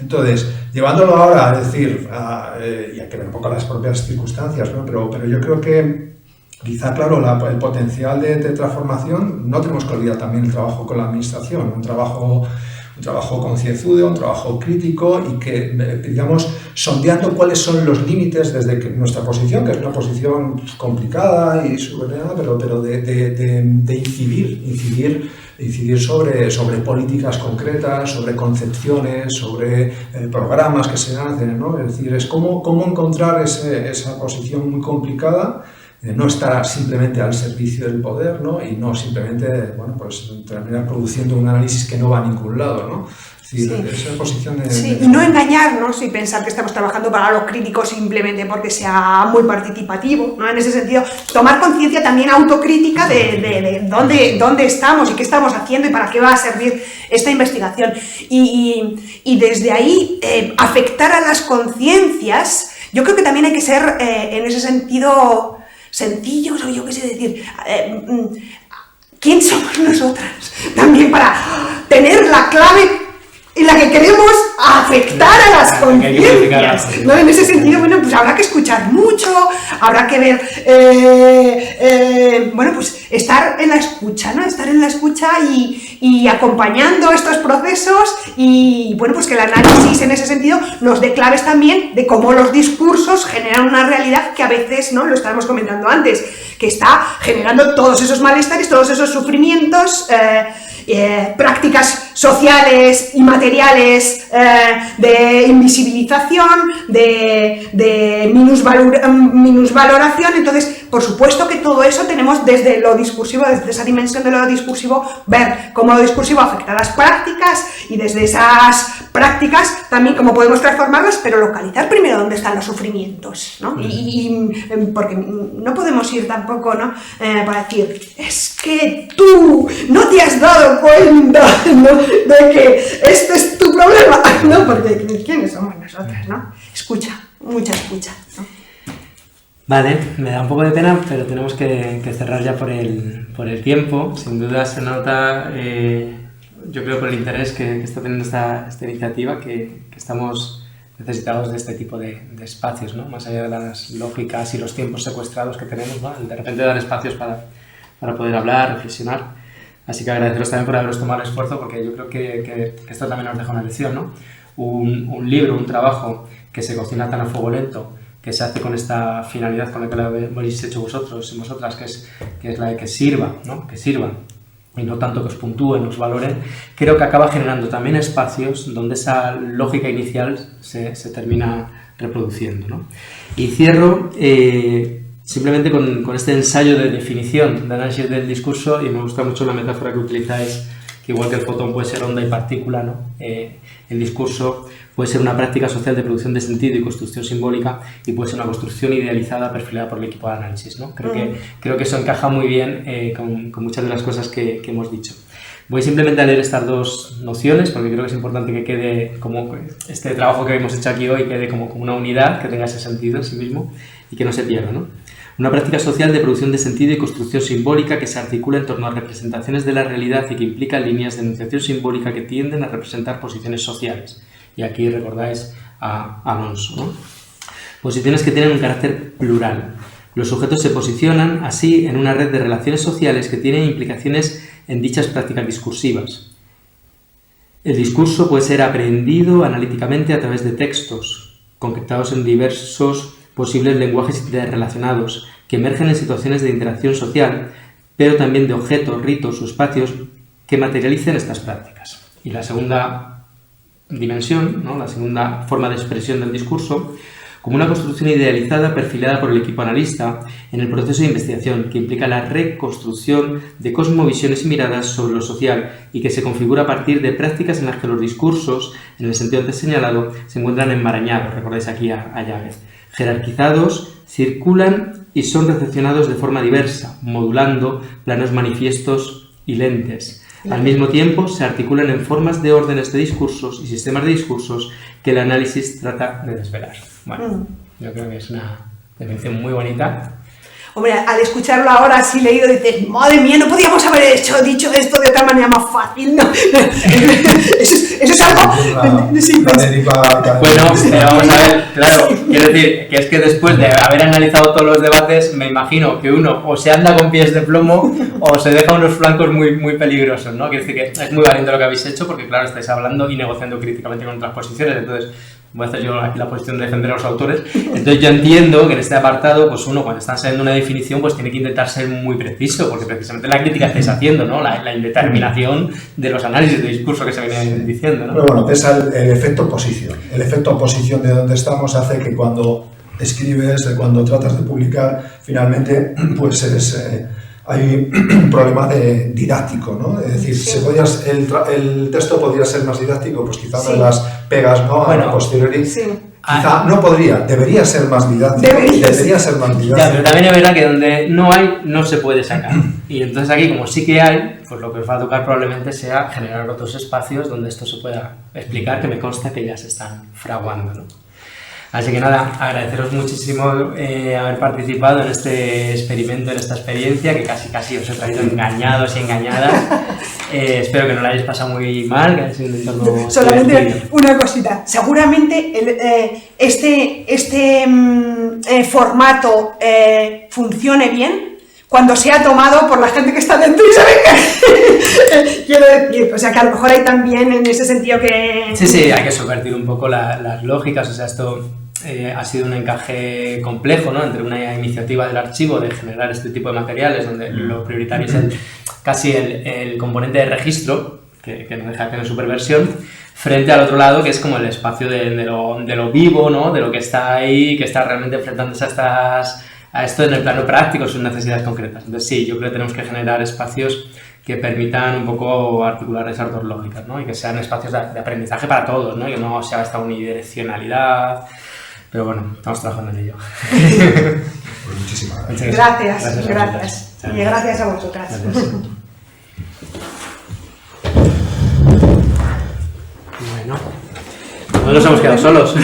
Entonces, llevándolo ahora, es decir, y hay que ver un poco las propias circunstancias, ¿no? Pero yo creo que quizá, claro, el potencial de transformación, no tenemos que olvidar también el trabajo con la administración, un trabajo concienzudo, un trabajo crítico y que, digamos, sondeando cuáles son los límites desde nuestra posición, que es una posición complicada y soberana, pero de incidir sobre políticas concretas, sobre concepciones, sobre programas que se hacen, ¿no? Es decir, es cómo encontrar esa posición muy complicada, no estar simplemente al servicio del poder, ¿no? Y no simplemente, bueno, pues terminar produciendo un análisis que no va a ningún lado, ¿no? Es decir, esa posición y no engañarnos y pensar que estamos trabajando para los críticos simplemente porque sea muy participativo, ¿no? En ese sentido, tomar conciencia también autocrítica de dónde estamos y qué estamos haciendo y para qué va a servir esta investigación. Y desde ahí, afectar a las conciencias, yo creo que también hay que ser, en ese sentido, sencillos, o yo qué sé decir, ¿quién somos nosotras? También para tener la clave en la que queremos afectar a las conciencias, ¿no? En ese sentido, bueno, pues habrá que escuchar mucho, habrá que ver, bueno, pues estar en la escucha, ¿no? Estar en la escucha y acompañando estos procesos y, bueno, pues que el análisis en ese sentido nos dé claves también de cómo los discursos generan una realidad que a veces, ¿no? Lo estábamos comentando antes, que está generando todos esos malestares, todos esos sufrimientos, prácticas sociales y materiales de invisibilización, de minusvaloración. Entonces, por supuesto que todo eso tenemos desde lo discursivo, desde esa dimensión de lo discursivo, ver cómo lo discursivo afecta a las prácticas y desde esas prácticas también cómo podemos transformarlas, pero localizar primero dónde están los sufrimientos, ¿no? Porque no podemos ir tampoco, ¿no? Para decir, es que tú no te has dado cuenta, ¿no? De que este es tu problema, ¿no? Porque ¿quiénes somos nosotras, no? Escucha, mucha escucha, ¿no? Vale, me da un poco de pena, pero tenemos que cerrar ya por el tiempo. Sin duda se nota, yo creo, por el interés que está teniendo esta iniciativa, que estamos necesitados de este tipo de espacios, ¿no? Más allá de las lógicas y los tiempos secuestrados que tenemos, ¿no? De repente dar espacios para poder hablar, reflexionar. Así que agradeceros también por haberos tomado el esfuerzo, porque yo creo que esto también nos deja una lección, ¿no? Un libro, un trabajo que se cocina tan a fuego lento, que se hace con esta finalidad con la que lo habéis hecho vosotros y vosotras, que es la de que sirva, ¿no? Que sirva, y no tanto que os puntúen, os valoren, creo que acaba generando también espacios donde esa lógica inicial se termina reproduciendo, ¿no? Y cierro simplemente con este ensayo de definición, de análisis del discurso, y me gusta mucho la metáfora que utilizáis, que igual que el fotón puede ser onda y partícula, ¿no? El discurso puede ser una práctica social de producción de sentido y construcción simbólica, y puede ser una construcción idealizada perfilada por el equipo de análisis, ¿no? Creo que eso encaja muy bien con muchas de las cosas que hemos dicho. Voy simplemente a leer estas dos nociones, porque creo que es importante que quede como este trabajo que hemos hecho aquí hoy quede como una unidad, que tenga ese sentido en sí mismo y que no se pierda, ¿no? Una práctica social de producción de sentido y construcción simbólica que se articula en torno a representaciones de la realidad y que implica líneas de enunciación simbólica que tienden a representar posiciones sociales. Y aquí recordáis a Alonso, ¿no? Posiciones que tienen un carácter plural. Los sujetos se posicionan así en una red de relaciones sociales que tienen implicaciones en dichas prácticas discursivas. El discurso puede ser aprehendido analíticamente a través de textos, concretados en diversos posibles lenguajes interrelacionados, que emergen en situaciones de interacción social, pero también de objetos, ritos o espacios que materialicen estas prácticas. Y la segunda dimensión, ¿no? La segunda forma de expresión del discurso, como una construcción idealizada perfilada por el equipo analista en el proceso de investigación, que implica la reconstrucción de cosmovisiones y miradas sobre lo social y que se configura a partir de prácticas en las que los discursos, en el sentido antes señalado, se encuentran enmarañados, recordáis aquí a Llaves, jerarquizados, circulan y son recepcionados de forma diversa, modulando planos manifiestos y lentes. Al mismo tiempo, se articulan en formas de órdenes de discursos y sistemas de discursos que el análisis trata de desvelar. Bueno, Yo creo que es una definición muy bonita. Hombre, al escucharlo ahora así leído, dices, madre mía, no podíamos haber dicho esto de otra manera más fácil, ¿no? Eso es algo... Sí, bueno, vamos a ver, claro, quiero decir que es que después de haber analizado todos los debates, me imagino que uno o se anda con pies de plomo o se deja unos flancos muy, muy peligrosos, ¿no? Quiero decir que es muy valiente lo que habéis hecho porque, claro, estáis hablando y negociando críticamente con otras posiciones, entonces... Voy a hacer yo aquí la posición de defender a los autores. Entonces yo entiendo que en este apartado, pues uno cuando está saliendo una definición, pues tiene que intentar ser muy preciso, porque precisamente la crítica estáis haciendo, ¿no? La indeterminación de los análisis de discurso que se viene diciendo, ¿no? Pero bueno, pesa el efecto oposición. El efecto oposición de donde estamos hace que cuando escribes, cuando tratas de publicar, finalmente, pues hay un problema didáctico, ¿no? Es decir, Sí. el texto podría ser más didáctico, pues quizá Sí. una de las pegas, ¿no? Bueno, a posteriori. sí. Quizá no podría, debería ser más didáctico. Debería ser más didáctico. Ya, pero también es verdad que donde no hay, no se puede sacar. Y entonces aquí, como sí que hay, pues lo que os va a tocar probablemente sea generar otros espacios donde esto se pueda explicar, que me consta que ya se están fraguando, ¿no? Así que nada, agradeceros muchísimo haber participado en este experimento, en esta experiencia, que casi os he traído engañados y engañadas. Espero que no lo hayáis pasado muy mal, que haya sido un entorno Solamente divertido. una cosita. Seguramente este formato funcione bien cuando sea tomado por la gente que está dentro y sabe que... Quiero decir, o sea, que a lo mejor hay también en ese sentido que... Sí, hay que subvertir un poco las lógicas, o sea, esto ha sido un encaje complejo, ¿no? Entre una iniciativa del archivo de generar este tipo de materiales, donde lo prioritario es casi el componente de registro, que no deja de tener superversión, frente al otro lado, que es como el espacio de lo vivo, ¿no? De lo que está ahí, que está realmente enfrentándose a esto en el plano práctico, sus necesidades concretas. Entonces sí, yo creo que tenemos que generar espacios que permitan un poco articular esas dos lógicas, ¿no? Y que sean espacios de aprendizaje para todos, ¿no? Y que no sea esta unidireccionalidad. Pero bueno, estamos trabajando en ello. Pues muchísimas gracias. Gracias. Y gracias a vosotras. Gracias. Bueno, no nos hemos quedado solos.